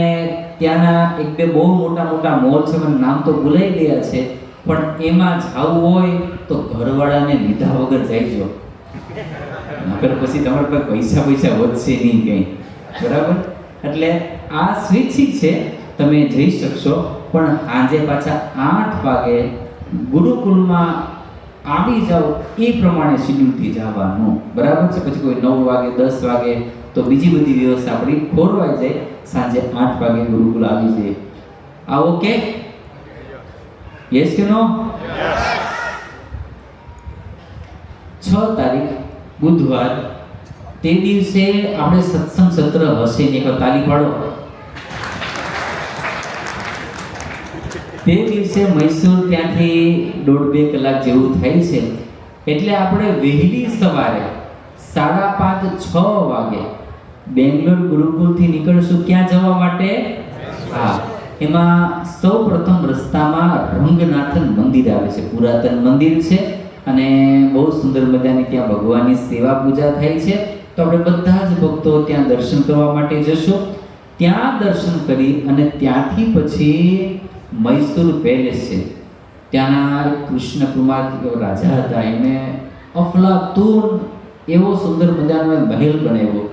ત્યાંના 1-2 બહુ મોટા મોટા મોલ છે, મને નામ તો ભૂલાઈ ગયા છે, પણ એમાં જવું હોય તો ઘરવાળાને લીધા વગર જઈજો. નકર પછી તમારે કોઈ પૈસા વધશે નહીં કંઈ, બરાબર? એટલે આ સ્વૈચ્છિક છે, તમે જઈ શકશો, પણ આજે પાછા 8 વાગે ગુરુકુલમાં આવી જાઓ એ પ્રમાણે શિડ્યુલથી જવાનું, બરાબર છે? પછી કોઈ 9 વાગે 10 વાગે તો બીજી બધી વ્યવસ્થા આપણી ખોરવાઈ જાય. સાંજે 8 વાગે ગુરુકુલ આવી જાય. આ ઓકે? યસ કે નો? 6 તારીખ બુધવાર, તે દિવસે આપણે સત્સંગ સત્ર હશે ને, એક તાલી પાડો. તે દિવસે મૈસૂર ત્યાંથી 1.5-2 કલાક જેવું થાય છે. એટલે આપણે વહેલી સવારે 5:30-6 વાગે બેંગ્લોર ગુરુકુલથી નીકળશું. ક્યાં જવા માટે? હા, એમાં સૌ પ્રથમ રસ્તામાં રંગનાથન મંદિર આવે છે, પુરાતન મંદિર છે અને બહુ સુંદર મજાની ત્યાં ભગવાનની સેવા પૂજા થાય છે. તો આપણે બધા જ ભક્તો ત્યાં દર્શન કરવા માટે જશું. ત્યાં દર્શન કરી અને ત્યાંથી પછી મૈસૂર પેલેસ છે, ત્યાંના કૃષ્ણકુમાર રાજા હતા, એને અફલાતુન એવો સુંદર મજાનો મહેલ બનાવ્યો.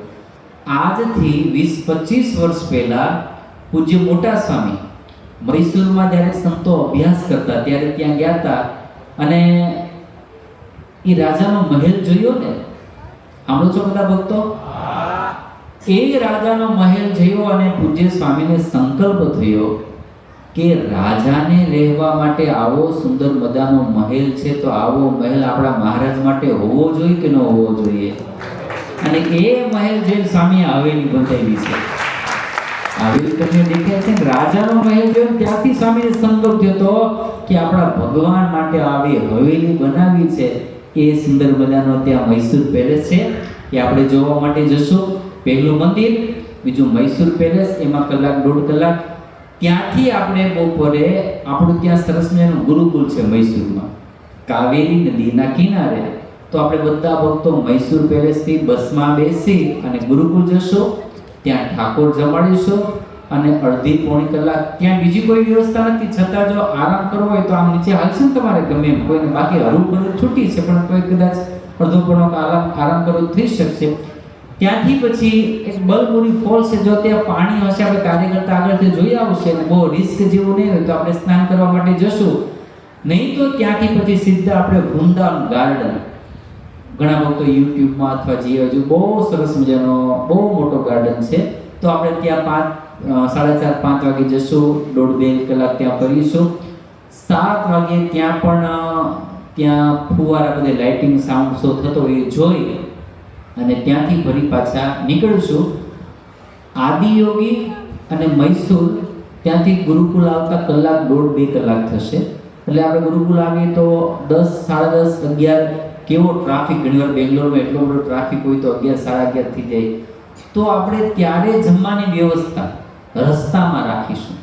આજથી 20-25 વર્ષ પહેલા પૂજ્ય મોટા સ્વામી મૈસૂરમાં જ્યારે સંતો અભ્યાસ કરતા ત્યારે ત્યાં ગયા હતા અને એ રાજાનો મહેલ જોયો ને. સાંભળો છો બધા ભક્તો? એ રાજાનો મહેલ જોયો અને પૂજ્ય સ્વામીને સંકલ્પ થયો કે રાજાને રહેવા માટે આવો સુંદર મજાનો મહેલ છે, તો આવો મહેલ આપણા મહારાજ માટે હોવો જોઈએ કે ન હોવો જોઈએ? અને એ મહેલ જે સ્વામીએ હવેલી બંધાવી છે. હવેલી તમને દેખાય છે, રાજાનો મહેલ જોયો ત્યાંથી સ્વામીને સંકલ્પ થયો કે આપણા ભગવાન માટે આવી હવેલી બનાવી છે. એ સુંદર મજાનો ત્યાં મૈસૂર પેલેસ છે, એ આપણે જોવા માટે જશું. પહેલું મંદિર, બીજું મૈસૂર પેલેસ, એમાં 1-1.5 કલાક. ત્યાંથી આપણે બપોરે આપણું ત્યાં સરસ મજાનું ગુરુકુલ છે મૈસૂરમાં, કાવેરી નદીના કિનારે. તો આપણે બધા ભક્તો મૈસૂર પેલેસથી બસમાં બેસી અને ગુરુકુલ જશું. ત્યાં ઠાકોર જમાડીશું અને 1.5-1.25 કલાક ત્યાં બીજી કોઈ વ્યવસ્થા નથી, છતાં જો આરામ કરવો હોય તો આમ નીચે હાલશે ને તમારે ગમે એમ. કોઈને બાકી હરું ભરું છૂટી છે, પણ કોઈ કદાચ 1.5 આરામ કરવો થઈ શકશે. ત્યાંથી પછી એક બલમુરી ફોલ્સ છે, જો ત્યાં પાણી હશે આપણે કાર્યકર્તા આગળથી જોઈ આવશે અને બહુ રિસ્ક જેવું નહીં હોય તો આપણે સ્નાન કરવા માટે જશું. નહીં તો ત્યાંથી પછી સીધા આપણે વૃંદાવન ગાર્ડન, ઘણા ભક્તો યુટ્યુબમાં અથવા જે હજુ બહુ સરસ મજાનો બહુ મોટો ગાર્ડન છે, તો આપણે ત્યાં 4:30-5 વાગે જશું. 1.5-2 કલાક ત્યાં ફરીશું. 7 વાગે ત્યાં પણ ત્યાં ફુવારા બધે લાઇટિંગ સાઉન્ડ શો થતો એ જોઈ અને ત્યાંથી ફરી પાછા નીકળશું. આદિયોગી અને મૈસૂર ત્યાંથી ગુરુકુલ આવતા 1-1.5-2 કલાક થશે. એટલે આપણે ગુરુકુલ આવીએ તો 10-10:30-11 કેવો ટ્રાફિક, ઘણીવાર બેંગ્લોરમાં એટલો બધો ટ્રાફિક હોય તો 11-11:30 થઈ જાય. તો આપણે ત્યારે જમવાની વ્યવસ્થા રસ્તામાં રાખીશું,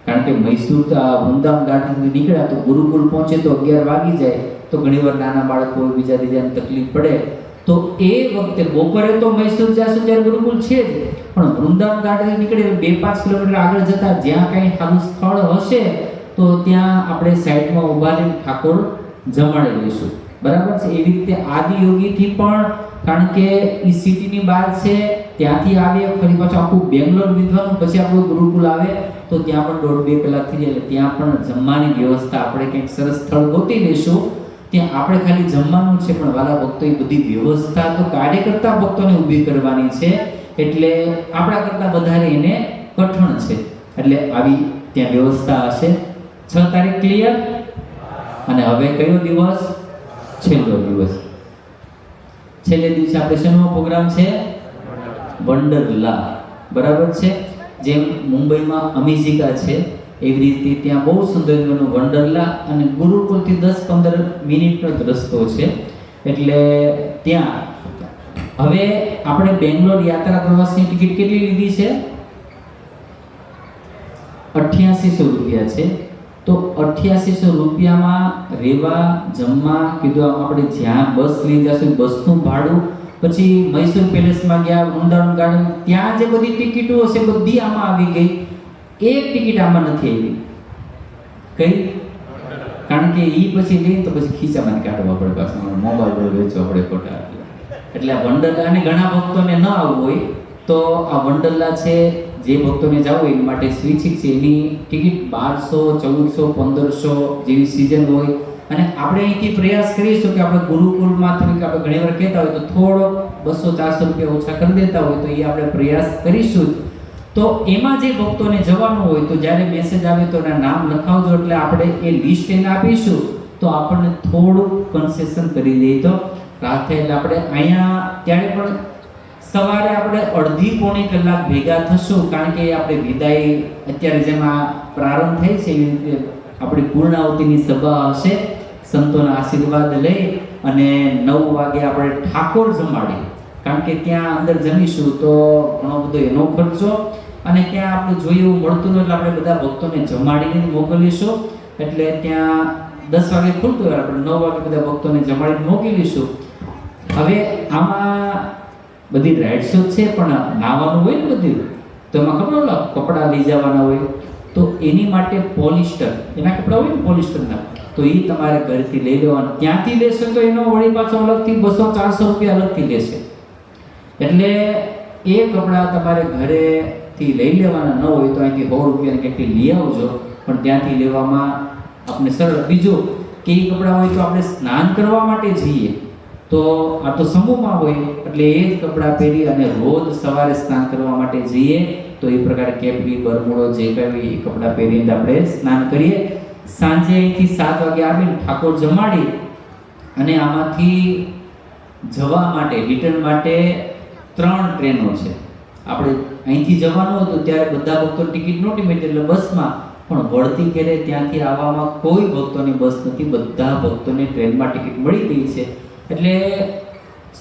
કારણ કે મૈસૂર વૃંદાવન ગાર્ડનથી નીકળ્યા તો ગુરુકુલ પહોંચે તો 11 વાગી જાય, તો ઘણીવાર નાના બાળકો બીજા તકલીફ પડે. તો તો એ વખતે બપોરે તો મૈસૂર જાશું ત્યારે ગુરુકુલ છે જ, પણ વૃંદાવન ગાર્ડન નીકળે 2-5 કિલોમીટર આગળ જતા જ્યાં કંઈ સારું સ્થળ હશે તો ત્યાં આપણે સાઈડમાં ઊભા રહીને ઠાકોર જમાડી લઈશું, બરાબર છે. એવી રીતે આદિયોગીથી પણ, કારણ કે એ સિટીની બહાર છે, ત્યાંથી આવે ફરી પાછું આખું બેંગ્લોર વિધવાનું પછી આપણું ગુરુકુલ આવે તો ત્યાં પણ 1.5-2 કલાક થઈ જાય, એટલે ત્યાં પણ જમવાની વ્યવસ્થા આપણે કંઈક સરસ સ્થળ ગોતી લઈશું. ત્યાં આપણે ખાલી જમવાનું છે, પણ વાલા ભક્તો એ બધી વ્યવસ્થા તો કાર્યકર્તા ભક્તોને ઊભી કરવાની છે, એટલે આપણા કરતાં વધારે એને કઠણ છે. એટલે આવી ત્યાં વ્યવસ્થા હશે. 6 તારીખ ક્લિયર. અને હવે કયો દિવસ? છેલ્લો દિવસ. છેલ્લે દિવસે આપણે શેનો પ્રોગ્રામ છે? વંડરલા, બરાબર છે. જેમ મુંબઈમાં અમિઝિકા છે એવી રીતે ત્યાં બહુ સુંદર વંડરલા, અને ગુરુકુલથી 10-15 મિનિટનો જ રસ્તો છે. એટલે ત્યાં હવે આપણે બેંગ્લોર યાત્રા પ્રવાસની ટિકિટ કેટલી લીધી છે? 8800 રૂપિયા છે. તો 8800 રૂપિયામાં રહેવા જમવા કીધું, આપણે જ્યાં બસ લઈ જશું બસનું ભાડું, પછી મૈસૂર પેલેસમાં ગયા, વૃંદાવન ગાર્ડન, ત્યાં જે બધી ટિકિટો હશે બધી આમાં આવી ગઈ. એક ટિકિટ આમાં નથી આવી. કઈ? કારણ કે એ પછી લઈને તો પછી ખીચામાં કાઢવા પડે, પાછું મોબાઈલ પર વેચવા પડે ખોટા. એટલે આ વંડરલાને ઘણા ભક્તોને ન આવવું હોય તો આ વંડરલા છે, જે ભક્તોને જવું હોય એની માટે સ્વૈચ્છિક છે. એની ટિકિટ 1200, 1400, 1500 જેવી સિઝન હોય. અને આપણે અહીંથી પ્રયાસ કરીશું કે આપણે ગુરુકુલમાં થોડીક, આપણે ઘણી વાર કહેતા હોય તો થોડો 200-400 રૂપિયા ઓછા કરી દેતા હોય, તો એ આપણે પ્રયાસ કરીશું. તો એમાં જે ભક્તોને જવાનું હોય તો જ્યારે મેસેજ આવે તો એના નામ લખાવજો, એટલે આપણે એ લિસ્ટ એને આપીશું તો આપણને થોડુંક કન્સેશન કરી દે તો રાત થાય. એટલે આપણે અહીંયા ત્યારે પણ સવારે આપણે અડધી-પોણી કલાક ભેગા થશું, કારણ કે આપણે વિદાય અત્યારે જેમાં પ્રારંભ થાય છે એવી રીતે આપણી પૂર્ણાવતીની સભા હશે. સંતોના આશીર્વાદ લઈ અને 9 વાગે આપણે ઠાકોર જમાડી, કારણ કે ત્યાં અંદર જમીશું તો ઘણો બધો એનો ખર્ચો, અને ત્યાં આપણે જોઈએ એવું મળતું નથી, એટલે આપણે બધા ભક્તોને જમાડીને મોકલીશું. એટલે ત્યાં 10 વાગે ખુલતું હોય, આપણે 9 વાગે બધા ભક્તોને જમાડીને મોકલીશું. હવે આમાં બધી રાઇડ્સો છે, પણ નાવાનું હોય ને બધું, તો એમાં ખબર ઓલા કપડાં લઈ જવાના હોય, તો એની માટે પોલિસ્ટર, એના કપડાં હોય ને પોલિસ્ટરના, તો એ તમારે ઘરેથી લઈ લેવાનું. ત્યાંથી લેશો તો એનો વળી પાછો અલગથી 200-400 રૂપિયા અલગથી લેશે. એટલે એ કપડાં તમારે ઘરેથી લઈ લેવાના ન હોય તો અહીંથી 100 રૂપિયાની કેટલી લઈ આવજો, પણ ત્યાંથી લેવામાં આપણે સરળ. બીજું કે એ કપડાં હોય તો આપણે સ્નાન કરવા માટે જઈએ તો આ તો સમૂહમાં હોય, એટલે એ જ કપડાં પહેરી અને રોજ સવારે સ્નાન કરવા માટે જઈએ તો એ પ્રકારે કેપરી, બરમુડો જે કંઈ એ કપડાં પહેરીને આપણે સ્નાન કરીએ. સાંજે અહીંથી 7 વાગે આવીને ઠાકોર જમાડી, અને આમાંથી જવા માટે, રિટર્ન માટે 3 ટ્રેનો છે. આપણે અહીંથી જવાનું હતું ત્યારે બધા ભક્તો ટિકિટ નહોતી મળી, એટલે બસમાં, પણ વળતી ઘેરે ત્યાંથી આવવામાં કોઈ ભક્તોની બસ નથી, બધા ભક્તોને ટ્રેનમાં ટિકિટ મળી ગઈ છે. એટલે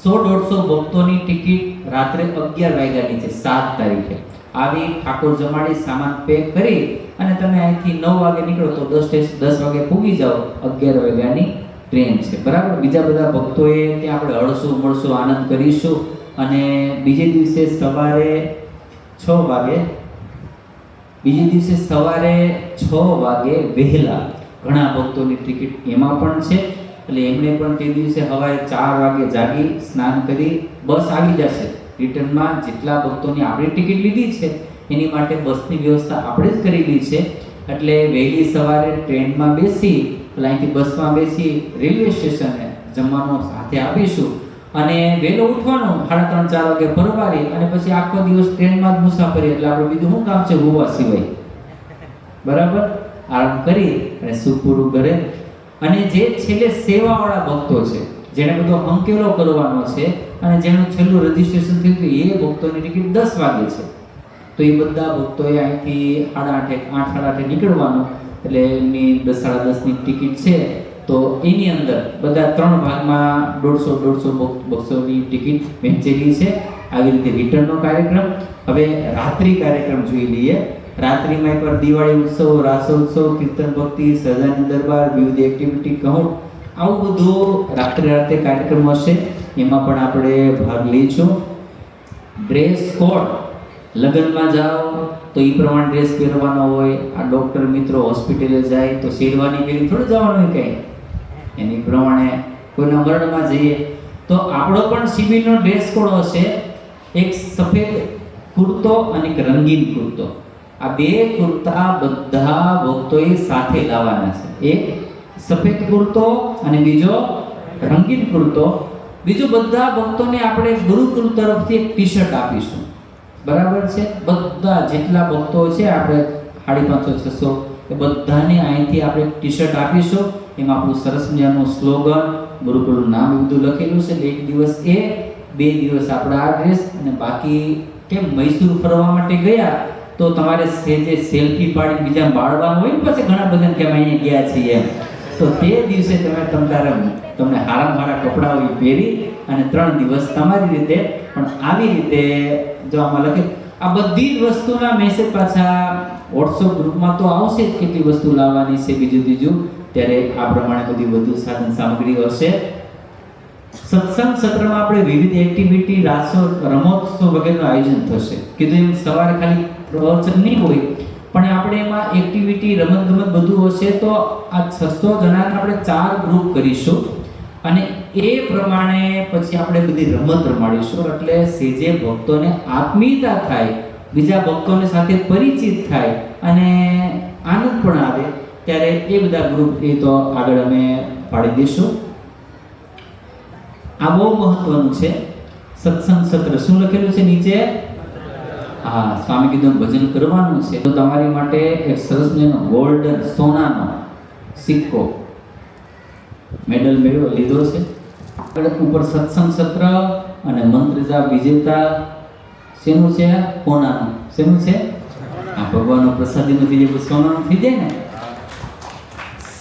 100-150 ભક્તોની ટિકિટ રાત્રે 11 વાગ્યાની છે. 7 તારીખે આવી ઠાકોર જમાડી, સામાન પેક કરી અને તમે અહીંથી 9 વાગે નીકળો તો 10 વાગે પૂગી જાઓ. 11 વાગ્યાની ટ્રેન છે, બરાબર. બીજા બધા ભક્તોએ ત્યાં આપણે હળશું મળશું, આનંદ કરીશું. અને બીજે દિવસે સવારે 6 વાગે વહેલા ઘણા ભક્તોની ટિકિટ એમાં પણ છે. એટલે એમને પણ તે દિવસે સવારે 4 વાગે જાગી સ્નાન કરી બસ આવી જશે. રિટર્નમાં જેટલા ભક્તોની આપણે ટિકિટ લીધી છે એની માટે બસની વ્યવસ્થા આપણે જ કરેલી છે. એટલે વહેલી સવારે ટ્રેનમાં બેસી, અહીંથી બસમાં બેસી રેલવે સ્ટેશને જમવાનું સાથે આપીશું, અને વહેલો ઉઠવાનું 3:30-4 વાગે પરવારી, અને પછી આખો દિવસ ટ્રેનમાં જ મુસાફરી. એટલે આપણે બીજું શું કામ છે હોવા સિવાય, બરાબર. આરામ કરી અને સુપૂરું કરે. અને જે છેલ્લે સેવાવાળા ભક્તો છે, જેને બધો અંકેલો કરવાનો છે અને જેનું છેલ્લું રજીસ્ટ્રેશન થયું એ ભક્તોની ટિકિટ 10 વાગે છે. તો એ બધા ભક્તોએ અહીંથી 8:30 નીકળવાનું. એટલે એમની 10-10:30ની ટિકિટ છે. તો એની અંદર બધા 3 ભાગમાં 150-200 ટિકિટ વહેંચેલી છે. આવી રીતે રિટર્નનો કાર્યક્રમ. હવે રાત્રિ કાર્યક્રમ જોઈ લઈએ. રાત્રિમાં એકવાર દિવાળી ઉત્સવ, રાસોત્સવ, કીર્તન ભક્તિ, સહજાનંદ દરબાર, વિવિધ એક્ટિવિટી કાઉન્ટ, આવું બધું રાત્રે કાર્યક્રમ હશે. એમાં પણ આપણે ભાગ લઈશું. ડ્રેસ કોડ, લગ્નમાં જાઓ તો એ પ્રમાણે ડ્રેસ પહેરવાનો હોય. આ ડૉક્ટર મિત્રો હોસ્પિટલે જાય તો શેરવાની પહેરી થોડું જવાનું હોય કંઈ, એની પ્રમાણે કોઈના મરણમાં જઈએ તો આપણો પણ શિબિરનો ડ્રેસ કોડ હશે. એક સફેદ કુર્તો અને એક રંગીન કુર્તો. આ બે કુર્તા બધા ભક્તોએ સાથે લાવવાના છે. એક સફેદ કુર્તો અને બીજો રંગીન કુર્તો. બીજું બધા ભક્તોને આપણે ગુરુકુલ તરફથી એક ટી શર્ટ આપીશું. બરાબર છે? બધા જેટલા ભક્તો છે આપણે 550 600 એ બધાને અહીંથી આપણે ટી શર્ટ આપીશું. એમાં આપણું સરસ મજાનું સ્લોગન, ગુરુકુલનું નામ બધું લખેલું છે. એક દિવસ એ, 2 દિવસ આપણા આ ડ્રેસ, અને બાકી કેમ મૈસૂર ફરવા માટે ગયા તો તમારે જે સેલ્ફી પાડી બીજા બાળવાનું હોય ને, પછી ઘણા બધા કે અમે અહીંયા ગયા છીએ એમ, તો તે દિવસે તમને હારા કપડાઓ પહેરી અને 3 દિવસ તમારી રીતે. પણ આવી રીતે જો આમાં લખે આ બધી જ વસ્તુના મેસેજ પાછા વોટ્સઅપ ગ્રુપમાં તો આવશે જ, કેટલી વસ્તુ લાવવાની છે બીજું ત્યારે આ પ્રમાણે બધી વધુ સાધન સામગ્રી હશે. સત્સંગ સત્રમાં આપણે વિવિધ એક્ટિવિટી, રાસો, રમોત્સવ વગેરેનું આયોજન થશે. કીધું એમ સવારે ખાલી પ્રવચન નહીં હોય, પણ આપણે એમાં એક્ટિવિટી, રમતગમત બધું હશે. તો આ 600 જણાને આપણે 4 ગ્રુપ કરીશું અને એ પ્રમાણે પછી આપણે બધી રમત રમાડીશું. એટલે સેજે ભક્તોને આત્મીયતા થાય, બીજા ભક્તોને સાથે પરિચિત થાય અને આનંદ પણ આવે, ત્યારે એ બધા ગ્રુપ એ તો આગળ અમે પાડી દઈશું. આ બહુ મહત્વનું છે. સત્સંગ સત્ર શું લખેલું છે નીચે? હા, સ્વામી કીધું ભજન કરવાનું છે. તો તમારી માટે એક સરસ મજાનો ગોલ્ડન સોનાનો સિક્કો મેડલ લીધો છે. ઉપર સત્સંગ સત્ર અને મંત્ર જાપ વિજેતા શેનું છે? કોનાનું. શેનું છે? આ ભગવાનનો પ્રસાદીમાંથી જે સોનાનું થઈ જાય ને.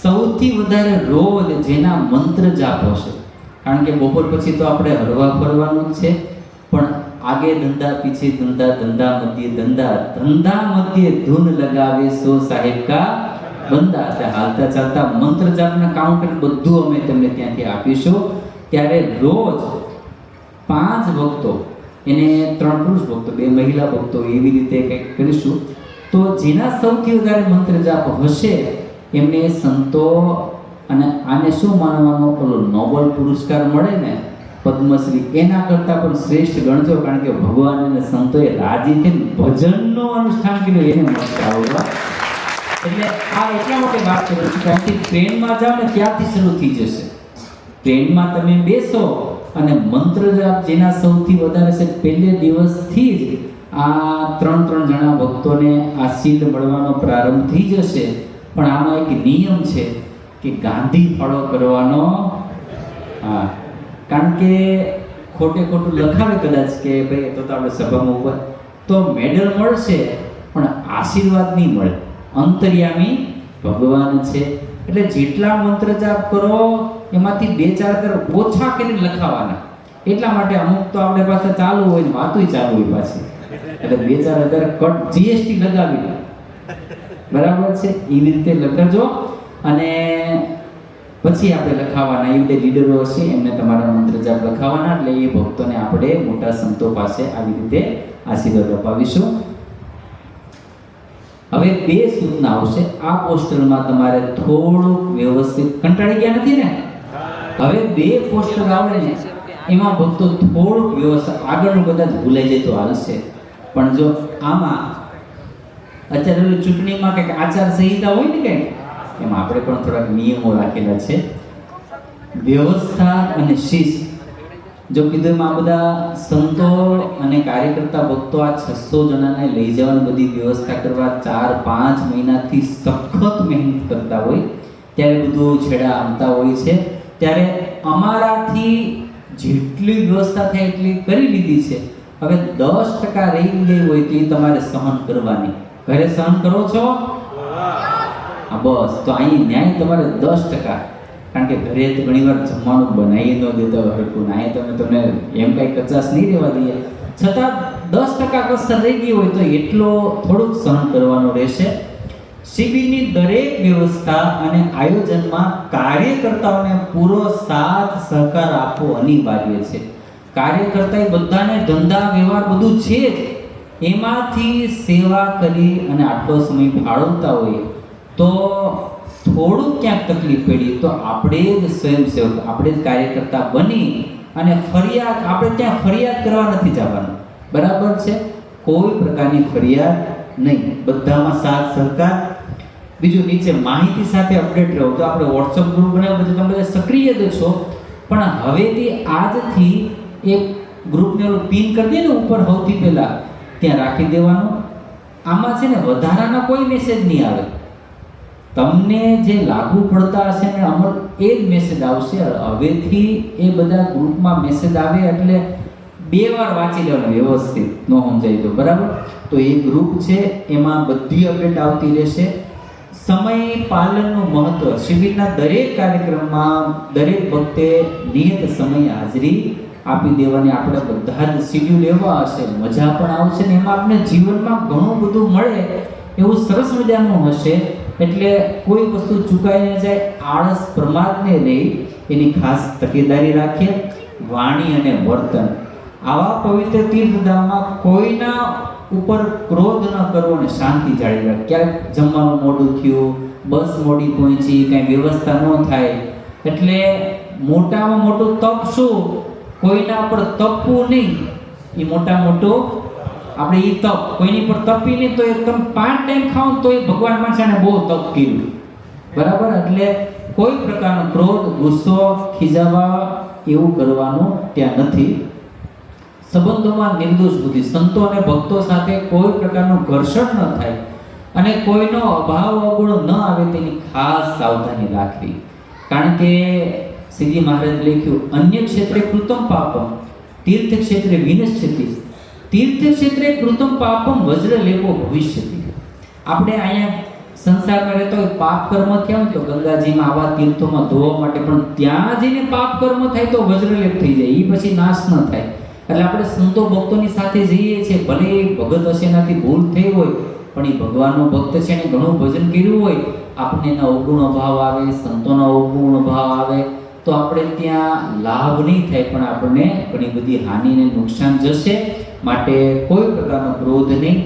સૌથી વધારે રોજ જેના મંત્ર જાપ હશે, કારણ કે બપોર પછી તો આપણે હરવા ફરવાનું જ છે, પણ આગે ધંધા પીછે ધંધા, ધંધા મધ્ય ધંધા, ધંધા મધ્ય ધૂન લગાવે સો સાહેબ કા બંદા. એટલે હાલતા ચાલતા મંત્ર જાપના કાઉન્ટર બધું અમે તમને ત્યાંથી આપીશું. ત્યારે રોજ 5 ભક્તો, એને 3 પુરુષ ભક્તો, 2 મહિલા ભક્તો, એવી રીતે કંઈક કરીશું. તો જેના સૌથી વધારે મંત્ર જાપ હશે એમને સંતો અને આને શું માનવાનો, પેલો નોબલ પુરસ્કાર મળે ને પદ્મશ્રી, એના કરતાં પણ શ્રેષ્ઠ ગણજો. કારણ કે ભગવાન અને સંતોએ રાજી થઈને ભજનનું અનુષ્ઠાન કર્યું, એને મળશે આવવા. એટલે આ એટલા માટે વાત કરું છું, કારણ કે ટ્રેનમાં જાઓ ને ત્યારથી શરૂ થઈ જશે. ટ્રેનમાં તમે બેસો અને મંત્ર જાપ જેના સૌથી વધારે છે, પહેલે દિવસથી જ આ 3 જણા ભક્તોને આ શીલ મળવાનો પ્રારંભ થઈ જશે. પણ આમાં એક નિયમ છે કે ગાંધી ફાળો કરવાનો. હા, કારણ કે ખોટું લખાવે કદાચ કે ભાઈ તો આપણે સભામાં ઉપર તો મેડલ મળશે પણ આશીર્વાદ નહીં મળે. અંતર્યામી ભગવાન છે, એટલે જેટલા મંત્ર જાપ કરો એમાંથી 2-4 ઓછા કરીને લખાવાના. એટલા માટે અમુક તો આપણે પાસે ચાલુ હોય ને વાતુંય ચાલુ હોય પાછી, એટલે 2-4 કટ જીએસટી લગાવી, બરાબર છે? એવી રીતે લખજો અને પછી આપણે લખાવાના. એ બધા લીડરો હશે એમને તમારા મંત્ર જાપ લખાવાના. એટલે એ ભક્તોને આપણે મોટા સંતો પાસે આવી રીતે આશીર્વાદ અપાવીશું. હવે 2 સૂચના આવશે. આ પોસ્ટરમાં તમારે થોડુંક વ્યવસ્થિત, કંટાળી ગયા નથી ને? હવે 2 પોસ્ટર આવે ને એમાં ભક્તો થોડુંક વ્યવસ્થિત, આગળનું કદાચ ભૂલાઈ જાય તો હાલશે, પણ જો આમાં અત્યારે ચૂંટણીમાં કંઈક આચાર સંહિતા હોય ને કંઈક, એમાં આપણે પણ થોડાક નિયમો રાખેલા છે. વ્યવસ્થા અને શિસ્ત. જો કીધું એમાં આ બધા સંતો અને કાર્યકર્તા ભક્તો આ 600 જણાને લઈ જવાની બધી વ્યવસ્થા કરવા 4-5 મહિનાથી સખત મહેનત કરતા હોય, ત્યારે બધું છેડા આમતા હોય છે. ત્યારે અમારાથી જેટલી વ્યવસ્થા થાય એટલી કરી લીધી છે. હવે 10% રહી ગઈ હોય તો એ તમારે સહન કરવાની. ઘરે સહન કરો છો? હા, બસ. તો અહીં ન્યાય તમારે 10%, કારણ કે ઘરે તો ઘણીવાર જમવાનું બનાવી ન દેતા હોય હરખું, અહીંયા તમને એમ કાંઈ કચાશ નહીં રહેવા દઈએ, છતાં 10% કસર રહી ગઈ હોય તો એટલો થોડુંક સહન કરવાનું રહેશે. શિબિરની દરેક વ્યવસ્થા અને આયોજનમાં કાર્યકર્તાઓને પૂરો સાથ સહકાર આપવો અનિવાર્ય છે. કાર્યકર્તા એ બધાને ધંધા વ્યવહાર બધું છે જ, એમાંથી સેવા કરી અને આટલો સમય ફાળવતા હોય તો થોડુંક ક્યાંક તકલીફ પડી તો આપણે જ સ્વયંસેવક, આપણે જ કાર્યકર્તા બની અને ફરિયાદ, આપણે ત્યાં ફરિયાદ કરવા નથી જવાનું, બરાબર છે? કોઈ પ્રકારની ફરિયાદ નહીં, બધામાં સાથ સહકાર. બીજું, નીચે માહિતી સાથે અપડેટ રહો. તો આપણે વોટ્સઅપ ગ્રુપ બનાવ્યો, પછી તમે બધા સક્રિય જ છો, પણ હવેથી આજથી એક ગ્રુપને ઓલું પિન કરી દે ને ઉપર સૌથી પહેલા ત્યાં રાખી દેવાનું. આમાં છે ને વધારાના કોઈ મેસેજ નહીં આવે, તમને જે લાગુ પડતા હશે ને અમર એ જ મેસેજ આવશે. હવેથી એ બધા ગ્રુપમાં મેસેજ આવે એટલે 2 વાર વાંચી લેવાનું વ્યવસ્થિત, ન સમજાય તો, બરાબર? તો એ ગ્રુપ છે એમાં બધી અપડેટ આવતી રહેશે. સમય પાલનનું મહત્વ. શિબિરના દરેક કાર્યક્રમમાં દરેક વખતે નિયત સમય હાજરી આપી દેવાની. આપણે બધા જ શિડ્યુલ એવા હશે, મજા પણ આવશે ને એમાં આપણે જીવનમાં ઘણું બધું મળે એવું સરસ મજાનું હશે. એટલે કોઈ વસ્તુ ચૂકાઈ ન જાય, આળસ પ્રમાદને નહીં એની ખાસ તકેદારી રાખીએ. વાણી અને વર્તન. આવા પવિત્ર તીર્થધામમાં કોઈના ઉપર ક્રોધ ન કરવો અને શાંતિ જાળવી રાખે. ક્યારેક જમવાનું મોડું થયું, બસ મોડી પહોંચી, કાંઈ વ્યવસ્થા ન થાય, એટલે મોટામાં મોટું તપ શું? કોઈના પર તપવું નહીં. એ મોટા મોટો આપણે એ તપ, કોઈની પર તપી નહીં તો એકદમ 5 ટાઈમ ખાવ તો એ ભગવાન માણસાને બહુ તપ કર્યું, બરાબર? એટલે કોઈ પ્રકારનો ક્રોધ, ગુસ્સો, ખીજાવા એવું કરવાનું ત્યાં નથી. સંબંધોમાં નિર્દોષ બુદ્ધિ. સંતો અને ભક્તો સાથે કોઈ પ્રકારનું ઘર્ષણ ન થાય અને કોઈનો અભાવ અવગુણ ન આવે તેની ખાસ સાવધાની રાખવી. કારણ કે શ્રીજી મહારાજ લખ્યું, અન્ય ક્ષેત્રે કૃતમ પાપમ તીર્થ ક્ષેત્રે વિનશ્યતિ, તીર્થ ક્ષેત્રે કૃતમ પાપમ વજ્ર લેપો ભવિષ્યતિ. આપણે અહીંયા સંસારમાં રહેતા હોય, પાપ કર્મ થયા હોય તો ગંગાજીમાં આવા તીર્થોમાં ધોવા માટે, પણ ત્યાં જઈને પાપ કર્મ થાય તો વજ્રલેપ થઈ જાય, એ પછી નાશ ન થાય. એટલે આપણે સંતો ભક્તોની સાથે જઈએ છીએ, ભલે એ ભગત હશે, એનાથી ભૂલ થઈ હોય, પણ એ ભગવાનનો ભક્ત છે ને ઘણું ભજન કર્યું હોય, આપણને એના અવગુણ ભાવ આવે, સંતોનો અવગુણ ભાવ આવે તો આપણે ત્યાં લાભ નહીં થાય, પણ આપણને ઘણી બધી હાનિ અને નુકસાન જશે. માટે કોઈ પ્રકારનો ક્રોધ નહીં.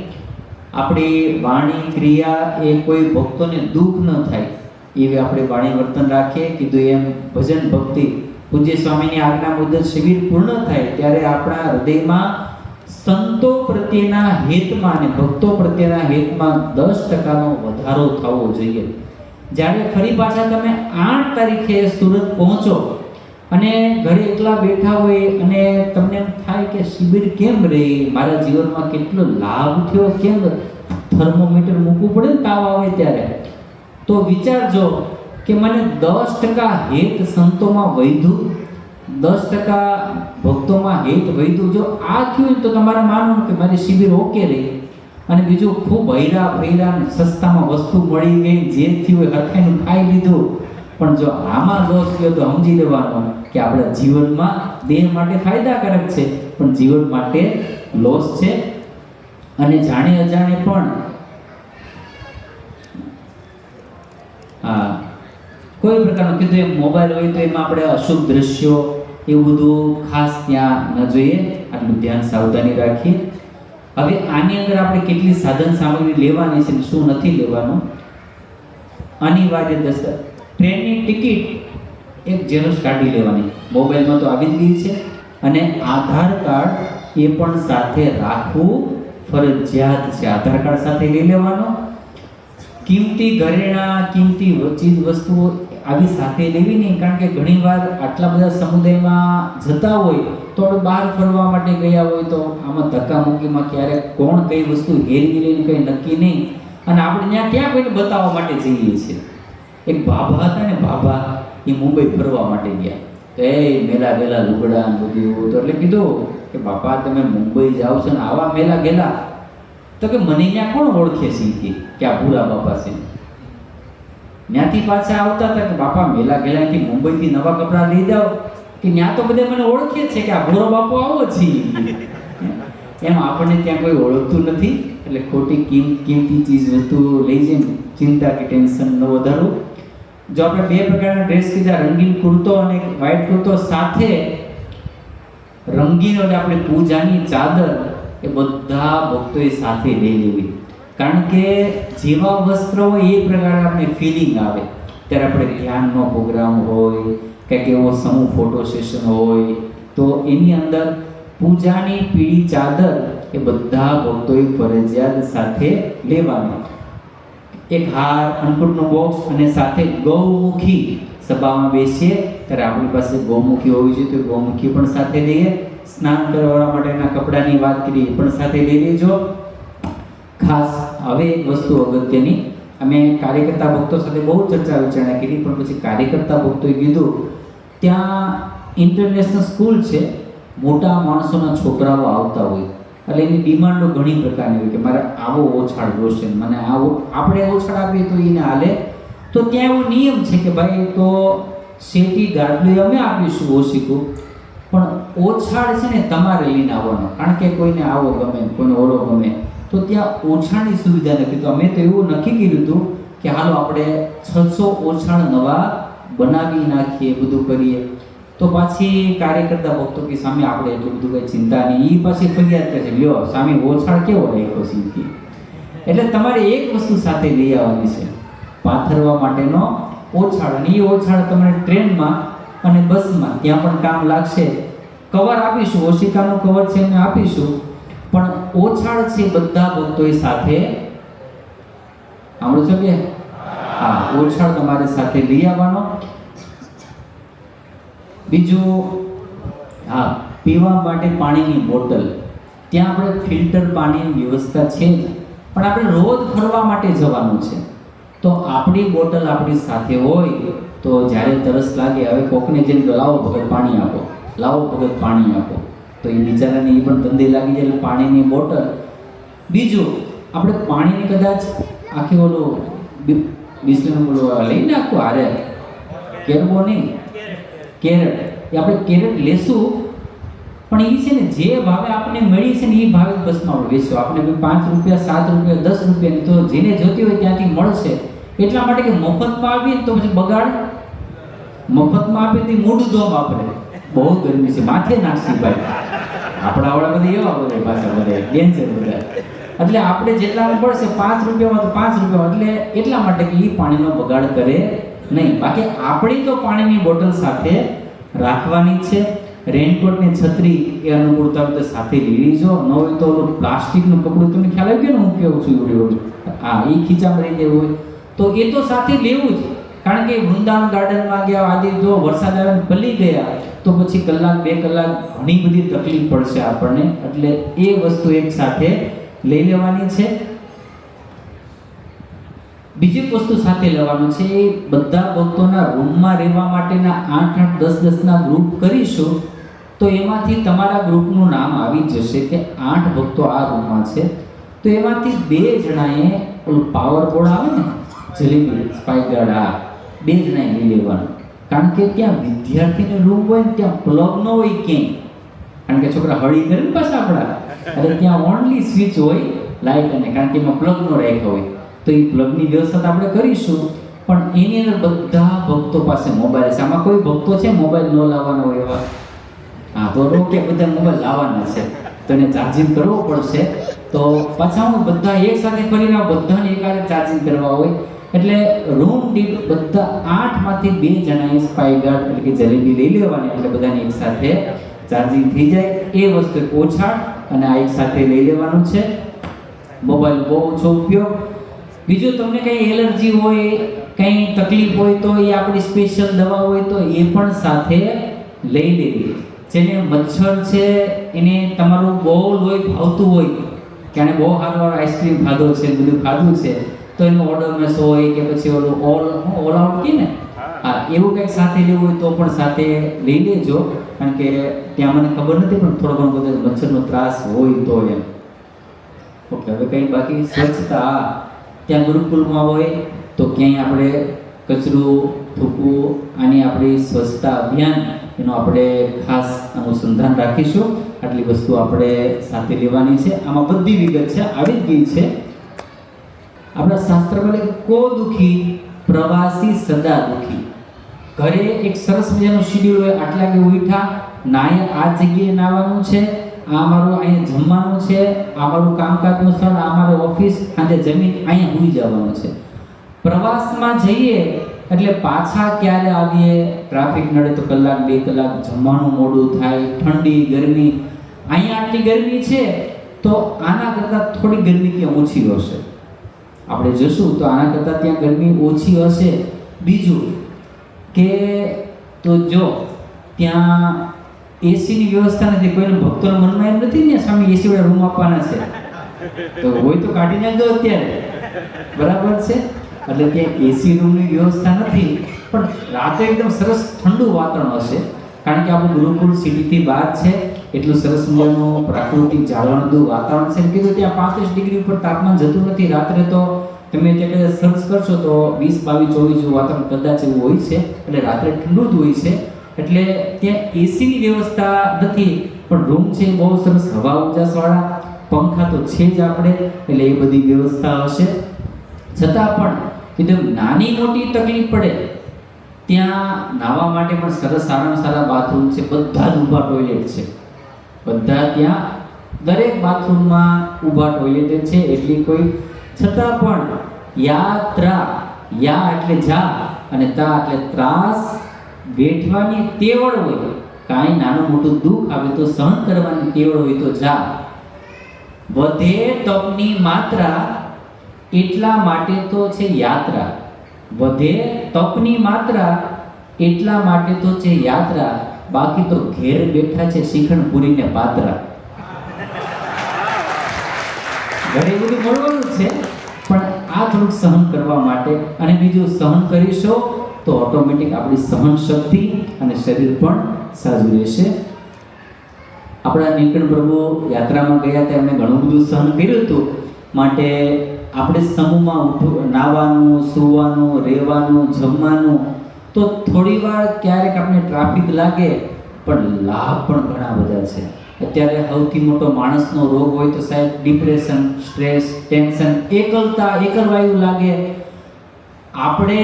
આપણી વાણી ક્રિયા એ કોઈ ભક્તોને દુઃખ ન થાય એવી આપણે વાણી વર્તન રાખીએ. કીધું એમ ભજન ભક્તિ. પૂજ્ય સ્વામીની આજ્ઞા મુજબ શિબિર પૂર્ણ થાય ત્યારે આપણા હૃદયમાં સંતો પ્રત્યેના હિતમાં અને ભક્તો પ્રત્યેના હિતમાં 10%નો વધારો થવો જોઈએ. જ્યારે ફરી પાછા તમે 8 તારીખે સુરત પહોંચો અને ઘરે એકલા બેઠા હોય અને તમને એમ થાય કે શિબિર કેમ રહી, મારા જીવનમાં કેટલો લાભ થયો, કેમ થર્મોમીટર મૂકવું પડે ને તાવ આવે ત્યારે, તો વિચારજો કે મને 10% હેત સંતોમાં વૈધું, 10% ભક્તોમાં હેત વૈધું. જો આ થયું તો તમારે માનવું કે મારી શિબિર ઓકે રહી. અને બીજું ખૂબ હૈરા ફૈરા સસ્તામાં વસ્તુ મળી ગઈ, જે થયું હોય હરખાઈનું ખાઈ લીધું, પણ જો આમાં લોસ થયો તો સમજી લેવાનું કે આપણા જીવનમાં દેહ માટે ફાયદાકારક છે પણ જીવન માટે લોસ છે. અને જાણે અજાણે પણ કોઈ પ્રકારનું કીધું એમ મોબાઈલ હોય તો એમાં આપણે અશુભ દ્રશ્યો એવું બધું ખાસ ત્યાં ન જોઈએ. આટલું ધ્યાન સાવધાની રાખીએ. હવે આની અંદર આપણે કેટલી સાધન સામગ્રી લેવાની છે, શું નથી લેવાનું, અનિવાર્ય દસ્તક. ટ્રેનની ટિકિટ એક ઝેરોક્ષ કાઢી લેવાની, મોબાઈલમાં તો આવી જ ગઈ છે, અને આધાર કાર્ડ એ પણ સાથે રાખવું ફરજિયાત છે. આધાર કાર્ડ સાથે લઈ લેવાનો. કિંમતી ઘરેણાં, કિંમતી ચીજ વસ્તુઓ આવી સાથે લેવી નહીં, કારણ કે ઘણીવાર આટલા બધા સમુદાયમાં જતા હોય તો આપણે બહાર ફરવા માટે ગયા હોય તો આમાં ધક્કામુક્કીમાં ક્યારેક કોણ કઈ વસ્તુ હેરવી લઈને કંઈ નક્કી નહીં, અને આપણે ત્યાં ક્યાં કોઈને બતાવવા માટે જઈએ છીએ. એક બાબા હતા ને, બાબા એ મુંબઈ ફરવા માટે ગયા, તો એ મેલા ગેલા લુગડા બધું એવું, તો એટલે કીધું કે બાપા તમે મુંબઈ જાઓ છો ને આવા મેલા ગેલા, તો કે મને ત્યાં કોણ ઓળખે છે કે આ ભૂરા બાપા છે. ત્યાંથી પાછા આવતા હતા કે બાપા મેલા ગેલાથી મુંબઈથી નવા કપડાં લઈ જાઓ, કે ત્યાં તો બધા મને ઓળખે છે કે આ ભૂરો બાપો આવો છે. એમ આપણને ત્યાં કોઈ ઓળખતું નથી, એટલે ખોટી કિંમતી ચીજ વસ્તુ લઈ જઈને ચિંતા કે ટેન્શન ન વધારવું. જો આપણે બે પ્રકારના ડ્રેસ કીધા, રંગીન કુર્તો અને વ્હાઈટ કુર્તો, સાથે રંગીન એટલે આપણે પૂજાની ચાદર, એ બધા ભક્તોએ સાથે લઈ લેવી. કારણ કે જેવા વસ્ત્ર હોય એ પ્રકારે આપણે ફિલિંગ આવે. ત્યારે આપણે ધ્યાનનો પ્રોગ્રામ હોય, કંઈક એવો સમૂહ ફોટો સેશન હોય, તો એની અંદર પૂજાની પીળી ચાદર એ બધા ભક્તોએ ફરજિયાત સાથે લેવાની. એક હાર, અન્નકૂટનું બોક્સ અને સાથે ગૌમુખી. સભામાં બેસીએ ત્યારે આપણી પાસે ગૌમુખી હોવી જોઈએ, તો ગૌમુખી પણ સાથે લઈએ. સ્નાન કરવા માટેના કપડાની વાત કરી એ પણ સાથે લઈ લેજો. ખાસ હવે એક વસ્તુ અગત્યની, અમે કાર્યકર્તા ભક્તો સાથે બહુ ચર્ચા વિચારણા કરી, પણ પછી કાર્યકર્તા ભક્તોએ કીધું ત્યાં ઇન્ટરનેશનલ સ્કૂલ છે, મોટા માણસોના છોકરાઓ આવતા હોય, એટલે એની ડિમાન્ડો ઘણી પ્રકારની હોય કે મારે આવો ઓછાળ જોશે, મને આવો, આપણે ઓછાળ આપીએ તો એને હાલે. તો ત્યાં એવો નિયમ છે કે ભાઈ તો શેટી ગાડલું અમે આપીશું ઓશીકું, પણ ઓછાળ છે ને તમારે લઈને આવવાનો, કારણ કે કોઈને આવો ગમે, કોઈને ઓલો ગમે. તો ત્યાં ઓછાળની સુવિધા નથી. તો અમે તો એવું નક્કી કર્યું હતું કે હાલો આપણે 600 ઓછાળ નવા બનાવી નાખીએ, બધું કરીએ. તો પાછી કાર્યકર્તા ભક્તો કે સામે આપણે એટલું બધું કંઈ ચિંતા નહીં, એ પાછી ફરિયાદ કરે છે, લ્યો સામે ઓછાળ કેવો રાખ્યો છે. એટલે તમારે એક વસ્તુ સાથે લઈ આવવાની છે, પાથરવા માટેનો ઓછાળ. અને એ ઓછાળ તમારે ટ્રેનમાં અને બસમાં ત્યાં પણ કામ લાગશે. કવર આપીશું, ઓશિકાનું કવર છે એને આપીશું, પણ ઓછાળ છે બધા ભક્તોએ સાથે, સાંભળો છો કે હા, ઓછાળ તમારે સાથે લઈ આવવાનો. બીજું, હા, પીવા માટે પાણીની બોટલ. ત્યાં આપણે ફિલ્ટર પાણીની વ્યવસ્થા છે જ, પણ આપણે રોજ ફરવા માટે જવાનું છે, તો આપણી બોટલ આપણી સાથે હોય તો જ્યારે તરસ લાગે, હવે કોકને જેમ લાવો ભગત પાણી આપો, લાવો ભગત પાણી આપો, તો એ બિચારાને એ પણ ધંધે લાગી જાય, એટલે પાણીની બોટલ. બીજું, આપણે પાણીની કદાચ આખી ઓલું બિસ્લરીનું બોલું લઈ નાખવું, હારે કેરબો નહીં, કેરેટ, એ આપણે કેરેટ લેશું, પણ એ છે ને જે ભાવે આપણને મળી છે ને એ ભાવે બસમાં વેચશું. આપણે 5 રૂપિયા, 7 રૂપિયા, 10 રૂપિયાની તો જેને જોતી હોય ત્યાંથી મળશે. એટલા માટે કે મફતમાં આવીએ તો પછી બગાડ, મફતમાં આપીએ તો મોઢું ધોમ આપણે, બહુ ગરમી છે, માથે નાખશી ભાઈ, આપણા વાળા બધા એવા બધા પાછા બધા ડેન્જર બધા. એટલે આપણે જેટલામાં પડશે 5 રૂપિયામાં તો 5 રૂપિયા, એટલે એટલા માટે કે એ પાણીનો બગાડ કરે નહીં. બાકી આપણી તો પાણીની બોટલ સાથે રાખવાની છે. રેનકોટ ને છત્રી એ અનુકૂળતા તો સાથે લઈ લીજો. ન હોય તો પ્લાસ્ટિકનું કપડું, તમને ખ્યાલ આવી ગયો ને હું કેવું છું, હા, એ ખીચામાં રહી ગયું હોય તો એ તો સાથે લેવું જ. કારણ કે વૃંદાવન ગાર્ડનમાં ગયા, આદિ જો વરસાદ આવે પલી ગયા તો પછી કલાક 2 કલાક ઘણી બધી તકલીફ પડશે આપણને, એટલે એ વસ્તુ એક સાથે લઈ લેવાની છે. બીજી વસ્તુ સાથે લેવાનું છે, એ બધા ભક્તોના રૂમમાં રહેવા માટેના 8-8, 10-10 ના ગ્રુપ કરીશું, તો એમાંથી તમારા ગ્રુપનું નામ આવી જશે કે 8 ભક્તો આ રૂમમાં છે, તો એમાંથી 2 જણાએ ઓલું પાવર બોર્ડ આવે ને, જલેબી સ્પાઈક ગાર્ડ, 2 જણાએ લઈ લેવાનું. કારણ કે ત્યાં વિદ્યાર્થીનો રૂમ હોય ને ત્યાં પ્લગ ન હોય ક્યાંય, કારણ કે છોકરા હળી કરે ને પાછા આપણા, એટલે ત્યાં ઓનલી સ્વિચ હોય લાઇટ, અને કારણ કે એમાં પ્લગ ન રાખ્યો હોય, તો એ પ્લગની વ્યવસ્થા આપણે કરીશું. પણ એની અંદર બધા ભક્તો પાસે મોબાઈલ છે. આમાં કોઈ ભક્તો છે મોબાઈલ ન લાવવાનો હોય એવા? હા, તો રોકે બધા મોબાઈલ લાવવાના છે, તો એને ચાર્જિંગ કરવો પડશે. તો પાછા હું બધા એક સાથે કરીને બધાને એકારે ચાર્જિંગ કરવા હોય, એટલે રૂમ દીઠ બધા 8 માંથી 2 જણાએ સ્પાઈક ગાર્ડ એટલે કે જલેબી લઈ લેવાની, એટલે બધાને એક સાથે ચાર્જિંગ થઈ જાય. એ વસ્તુ ઓછાળ અને આ એક સાથે લઈ લેવાનું છે. મોબાઈલ બહુ ઓછો ઉપયોગ. બીજું, તમને કંઈ એલર્જી હોય, કંઈ તકલીફ હોય તો એ આપણી સ્પેશિયલ દવા હોય તો એ પણ સાથે લઈ લેવી. જેને મચ્છર છે, એને તમારું બહુ લોહી ભાવતું હોય, કે આને બહુ સારો આઈસ્ક્રીમ ખાધો છે, બધું ખાધું છે, તો એનું ઓડોમેસ હોય કે પછી ઓલું ઓલ આઉટ કે ને, હા, એવું કંઈક સાથે લેવું હોય તો પણ સાથે લઈ લેજો. કારણ કે ત્યાં મને ખબર નથી, પણ થોડો ઘણો બધો મચ્છરનો ત્રાસ હોય તો એમ. ઓકે, હવે કંઈ બાકી સ્વચ્છતા, ત્યાં ગુરુકુલમાં હોય તો ક્યાંય આપણે કચરું થૂકવું, આની આપણી સ્વચ્છતા અભિયાન એનો આપણે ખાસ અનુસંધાન રાખીશું. આટલી વસ્તુ આપણે સાથે લેવાની છે. આમાં બધી વિગત છે, આવી જ ગઈ છે. આપણા શાસ્ત્રમાં લખે કો દુખી પ્રવાસી સદા દુખી. ઘરે એક સરસ મજાનું શિડ્યુલ હોય, આટલા કે ઉઠા નાય આ જગ્યાએ નાવાનું છે, આ મારું અહીંયા જમવાનું છે, આ મારું કામકાજનું સ્થળ, આ મારું ઓફિસ, આજે જમીન અહીંયા હોઈ જવાનું છે. પ્રવાસમાં જઈએ એટલે પાછા ક્યારે આવીએ, ટ્રાફિક નડે તો કલાક 2 કલાક, જમવાનું મોડું થાય, ઠંડી ગરમી. અહીંયા આટલી ગરમી છે તો આના કરતાં થોડી ગરમી ત્યાં ઓછી હશે. આપણે જશું તો આના કરતાં ત્યાં ગરમી ઓછી હશે. બીજું કે તો જો ત્યાં એસીની વ્યવસ્થા નથી, કોઈને ભક્તોના મનમાં એમ નથી ને સ્વામી એસી વાળા રૂમ આપવાના છે, તો હોય તો કાઢી નાખજો અત્યારે, બરાબર છે. એટલે ત્યાં એસી રૂમની વ્યવસ્થા નથી, પણ રાતે એકદમ સરસ ઠંડુ વાતાવરણ હશે, કારણ કે આપણું ગુરુકુળ સિટીથી બહાર છે, એટલું સરસ મજાનું પ્રાકૃતિક ઝાડવાનું વાતાવરણ છે. કીધું ત્યાં 35 ડિગ્રી ઉપર તાપમાન જતું નથી. રાત્રે તો તમે ત્યાં સર્ચ કરશો તો 20, 22, 24 જેવું વાતાવરણ કદાચ એવું હોય છે, એટલે રાત્રે ઠંડુ જ હોય છે. એટલે ત્યાં એસીની વ્યવસ્થા નથી, પણ રૂમ છે બહુ સરસ હવા ઉજાસવાળા, પંખા તો છે જ આપણે, એટલે એ બધી વ્યવસ્થા હશે. છતાં પણ કીધું નાની મોટી તકલીફ પડે ત્યાં નાહવા માટે પણ સરસ સારામાં સારા બાથરૂમ છે, બધા જ ઊભા ટોયલેટ છે, બધા ત્યાં દરેક બાથરૂમમાં ઊભા ટોયલેટ છે. એટલી કોઈ છતાં પણ યાત્રા, યા એટલે જા અને તા એટલે ત્રાસ, વેઠવાની તેવડ હોય, કાંઈ નાનું મોટું દુઃખ આવે તો સહન કરવાની તેવડ હોય તો જા. વધે તપની માત્રા એટલા માટે તો છે યાત્રા, વધે તપની માત્રા એટલા માટે તો છે યાત્રા, બાકી તો ઘેર બેઠા છે શિખંડ પૂરીને પાત્રા. ઘરે બધું મળવાનું છે, પણ આ થોડુંક સહન કરવા માટે. અને બીજું સહન કરીશો તો ઓટોમેટિક આપણી સહન શક્તિ અને શરીર પણ સાજું રહેશે. આપણા નીલકંઠ પ્રભુ યાત્રામાં ગયા હતા, એમણે ઘણું બધું સહન કર્યું હતું. માટે આપણે સમૂહમાં નાવાનું, સૂવાનું, રહેવાનું, જમવાનું, તો થોડી વાર ક્યારેક આપણે ટ્રાફિક લાગે, પણ લાભ પણ ઘણા બધા છે. અત્યારે સૌથી મોટો માણસનો રોગ હોય તો સાહેબ ડિપ્રેશન, સ્ટ્રેસ, ટેન્શન, એકલતા, એકલવાયુ લાગે. આપણે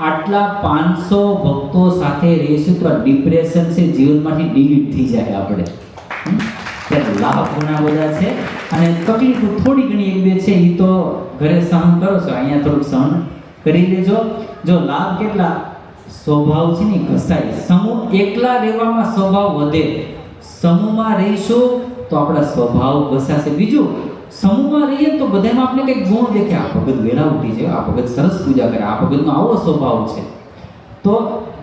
આટલા 500 ભક્તો સાથે રહીશું તો ડિપ્રેશન છે જીવનમાંથી ડિલીટ થઈ જાય આપણે. ત્યારે લાભ ઘણા બધા છે, અને તકલીફ થોડી ઘણી એક બે છે, એ તો ઘરે સહન કરો છો, અહીંયા થોડુંક સહન કરી લેજો. જો લાભ કેટલા, સ્વભાવ છે ને ઘસાય. સમૂહ એકલા રહેવામાં સ્વભાવ વધે, સમૂહમાં રહીશું તો આપણા સ્વભાવ ઘસાશે. બીજું, સમૂહમાં રહીએ તો બધામાં આપણે કંઈક ગુણ દેખે, આ ભગત વેલા ઉઠી છે, આ ભગત સરસ પૂજા કરે, આ ભગતનો આવો સ્વભાવ છે, તો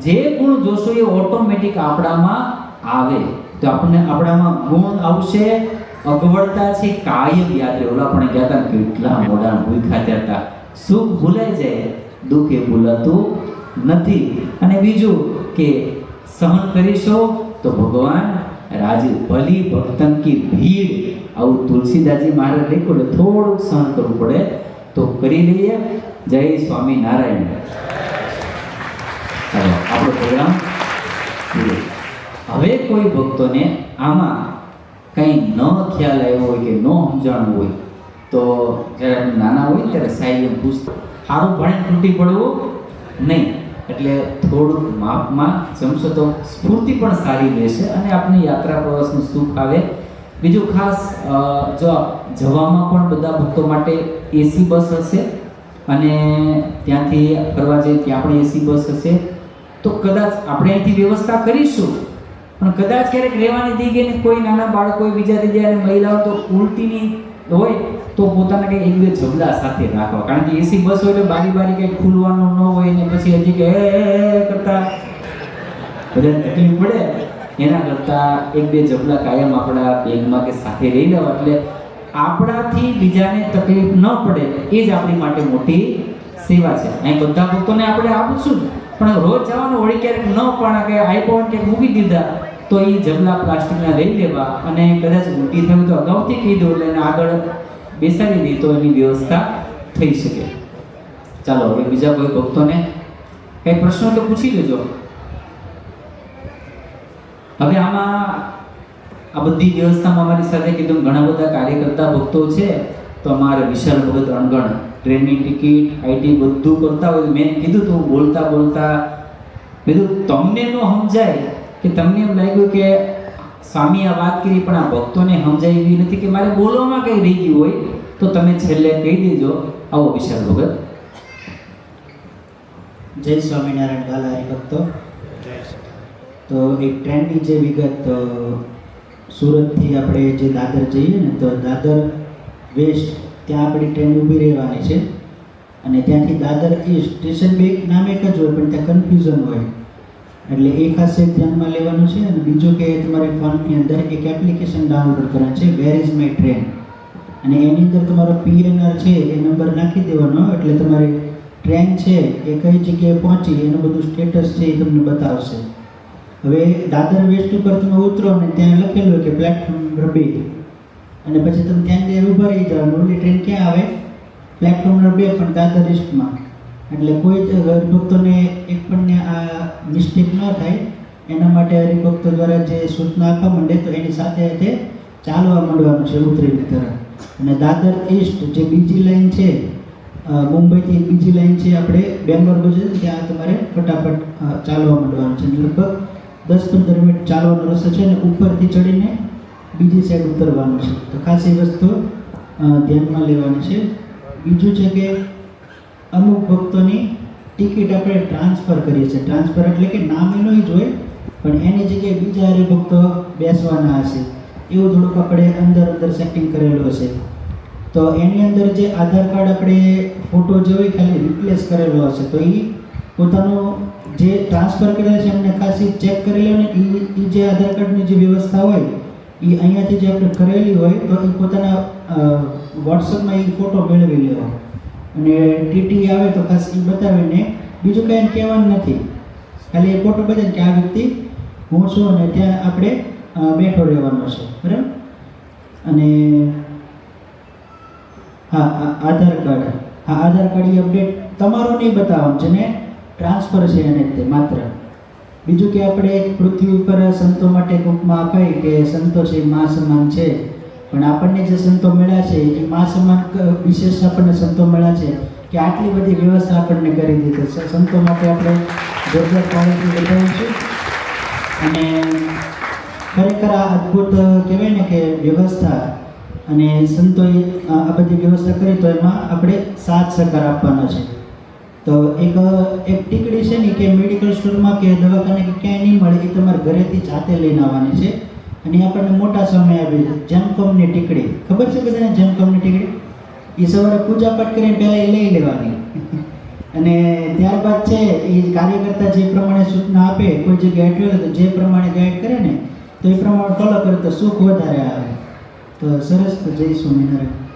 જે ગુણ જોશો એ ઓટોમેટિક આપણામાં આવે. તો આપણને આપણામાં ગુણ આવશે. અગવડતા છે કાયમ યાદ રહે. ઓલા પણ ગયા હતા, કેટલા મોડા ભૂખ્યા હતા. સુખ ભૂલાઈ જાય, દુઃખ એ ભૂલાતું નથી. અને બીજું કે સહન કરીશો તો ભગવાન રાજી. ભલી ભક્તન કી ભીડ, આવું તુલસીદાસજી મહારાજ લખ્યું, એટલે થોડુંક સહન કરવું પડે, તો કરી લઈએ. જય સ્વામિનારાયણ. ચાલો આપણો પ્રોગ્રામ પૂરો. હવે કોઈ ભક્તોને આમાં કંઈ ન ખ્યાલ આવ્યો હોય કે ન સમજાણું હોય, તો જ્યારે આપણે નાના હોય ત્યારે સાહેબ એમ પૂછતા, સારું ભણે તૂટી પડવું નહીં, એટલે થોડુંક માપમાં જમશો તો સ્ફૂર્તિ પણ સારી રહેશે અને આપણે યાત્રા પ્રવાસનું સુખ આવે. બીજું ખાસ, જો જવામાં પણ બધા ભક્તો માટે એસી બસ હશે, અને ત્યાંથી ફરવા જઈએ ત્યાં પણ એસી બસ હશે. તો કદાચ આપણે અહીંથી વ્યવસ્થા કરીશું, પણ કદાચ ક્યારેક રહેવાની જગ્યાએ કોઈ નાના બાળકો, બીજા જગ્યાએ મહિલાઓ તો ઉલટીની હોય તો પોતાના કંઈ એક બે જબલા સાથે રાખવા, કારણ કે એસી બસ હોય એટલે બારી કંઈ ખુલવાનું ન હોય ને પછી હજી કે કરતા બધાને તકલીફ પડે. એના કરતાં એક બે જબલા કાયમ આપણા બેગમાં કે સાથે રહી લેવા, એટલે આપણાથી બીજાને તકલીફ ન પડે, એ જ આપણી માટે મોટી સેવા છે. અહીં બધા ભક્તોને આપણે આપશું, પણ રોજ જવાનું વળી ક્યારેક ન પણ કે આઈફોન કે મૂકી દીધા તો એ જબલા પ્લાસ્ટિકના લઈ લેવા, અને કદાચ ઉલટી થવી તો અગાઉથી કહી દો, એટલે એને આગળ બેસાડી દઈએ તો એની વ્યવસ્થા થઈ શકે. ચાલો હવે બીજા કોઈ ભક્તોને કંઈ પ્રશ્નો તો પૂછી લેજો. હવે આમાં આ બધી વ્યવસ્થામાં અમારી સાથે કીધું ઘણા બધા કાર્યકર્તા ભક્તો છે. તો અમારે વિશાલ ભગત અણગણ ટ્રેનની ટિકિટ આઈટી બધું કરતા હોય. મેં કીધું તું બોલતા કીધું તમને ન સમજાય કે તમને એમ લાગ્યું કે સ્વામી આ વાત કરી પણ આ ભક્તોને સમજાય એવી નથી કે મારે બોલવામાં કંઈ રહી ગયું હોય તો તમે છેલ્લે કહી દેજો. આવો વિશાલ ભગત. જય સ્વામિનારાયણ વાલા હરિભક્તો. તો એક ટ્રેનની જે વિગત, સુરતથી આપણે જે દાદર જઈએ ને તો દાદર વેસ્ટ ત્યાં આપણી ટ્રેન ઊભી રહેવાની છે અને ત્યાંથી દાદર ઈસ્ટ સ્ટેશન બે નામ એક જ હોય પણ ત્યાં કન્ફ્યુઝન હોય, એટલે એ ખાસ એક ધ્યાનમાં લેવાનું છે. અને બીજું કે તમારે ફોનની અંદર એક એપ્લિકેશન ડાઉનલોડ કરવાની છે, વેર ઇઝ માય ટ્રેન, અને એની અંદર તમારો PNR છે એ નંબર નાખી દેવાનો એટલે તમારી ટ્રેન છે એ કઈ જગ્યાએ પહોંચી એનું બધું સ્ટેટસ છે એ તમને બતાવશે. હવે દાદર વેસ્ટ ઉપર તમે ઉતરો ને ત્યાં લખેલું હોય કે પ્લેટફોર્મ નંબર 2 અને પછી તમે ત્યાં ત્યાં ઊભા રહી જાઓ. ઓલી ટ્રેન ક્યાં આવે? પ્લેટફોર્મ નંબર 2 પણ દાદર ઈસ્ટમાં. એટલે કોઈ જ હરિભક્તોને એક પણ આ મિસ્ટેક ન થાય એના માટે હરિભક્તો દ્વારા જે સૂચના આપવા માંડે તો એની સાથે તે ચાલવા માંડવાનું છે ઉતરેલી તરફ. અને દાદર ઈસ્ટ જે બીજી લાઈન છે, મુંબઈથી બીજી લાઈન છે આપણે બેંગ્લોર બજે, ત્યાં તમારે ફટાફટ ચાલવા માંડવાનું છે. લગભગ 10-15 મિનિટ ચાલવાનો રસ્તો છે અને ઉપરથી ચડીને બીજી સાઈડ ઉતરવાનું છે. તો ખાસ એ વસ્તુ ધ્યાનમાં લેવાની છે. બીજું છે કે અમુક ભક્તોની ટિકિટ આપણે ટ્રાન્સફર કરીએ છીએ. ટ્રાન્સફર એટલે કે નામ એનું જ હોય પણ એની જગ્યાએ બીજા હરિભક્તો બેસવાના હશે એવું થોડુંક આપણે અંદર સેટિંગ કરેલું હશે. તો એની અંદર જે આધાર કાર્ડ આપણે ફોટો જે હોય ખાલી રિપ્લેસ કરેલો હશે તો એ પોતાનું જે ટ્રાન્સફર કરેલા છે એમને ખાસ ચેક કરી લેવાનું. એ જે આધાર કાર્ડની જે વ્યવસ્થા હોય એ અહીંયાથી જે આપણે કરેલી હોય તો એ પોતાના વોટ્સઅપમાં એ ફોટો મેળવી લેવો અને ટીટી આવે તો ખાસ એ બતાવીને બીજું કંઈ કહેવાનું નથી, ખાલી એ ફોટો બતાવીને કે આ વ્યક્તિ હું છું અને ત્યાં આપણે બેઠો રહેવાનો છે, બરાબર. અને હા, આધાર કાર્ડ એ અપડેટ તમારું નહીં બતાવવાનું, જેને ટ્રાન્સફર છે એને તે માત્ર. બીજું કે આપણે પૃથ્વી ઉપર સંતો માટે ટૂંકમાં અપાય કે સંતો છે મા સમાન છે, પણ આપણને જે સંતો મળ્યા છે એ મા સમાન વિશેષ આપણને સંતો મળ્યા છે કે આટલી બધી વ્યવસ્થા આપણને કરી દીધી. સંતો માટે આપણે જોરદાર તાળીથી બતાવીશું. અને ખરેખર આ અદ્ભુત કહેવાય ને કે વ્યવસ્થા, અને સંતોએ આ બધી વ્યવસ્થા કરી તો એમાં આપણે સાથ સહકાર આપવાનો છે. તો એક ટીકડી છે ને કે મેડિકલ સ્ટોરમાં કે દવાખાને કે ક્યાંય નહીં મળે, એ તમારે ઘરેથી જાતે લઈને આવવાની છે. અને આપણને મોટા સમય આવી છે જેમકોમની ટીકડી, ખબર છે બધાને જેમકોમની ટીકડી? એ સવારે પૂજા પાઠ કરીને પહેલાં એ લઈ લેવાની અને ત્યારબાદ છે એ કાર્યકર્તા જે પ્રમાણે સૂચના આપે, કોઈ જગ્યાએ અટવે તો જે પ્રમાણે ગાઈડ કરે ને તો એ પ્રમાણે ફોલો કરે તો સુખ વધારે આવે. તો સરસ. તો જય સ્વામિનારાયણ.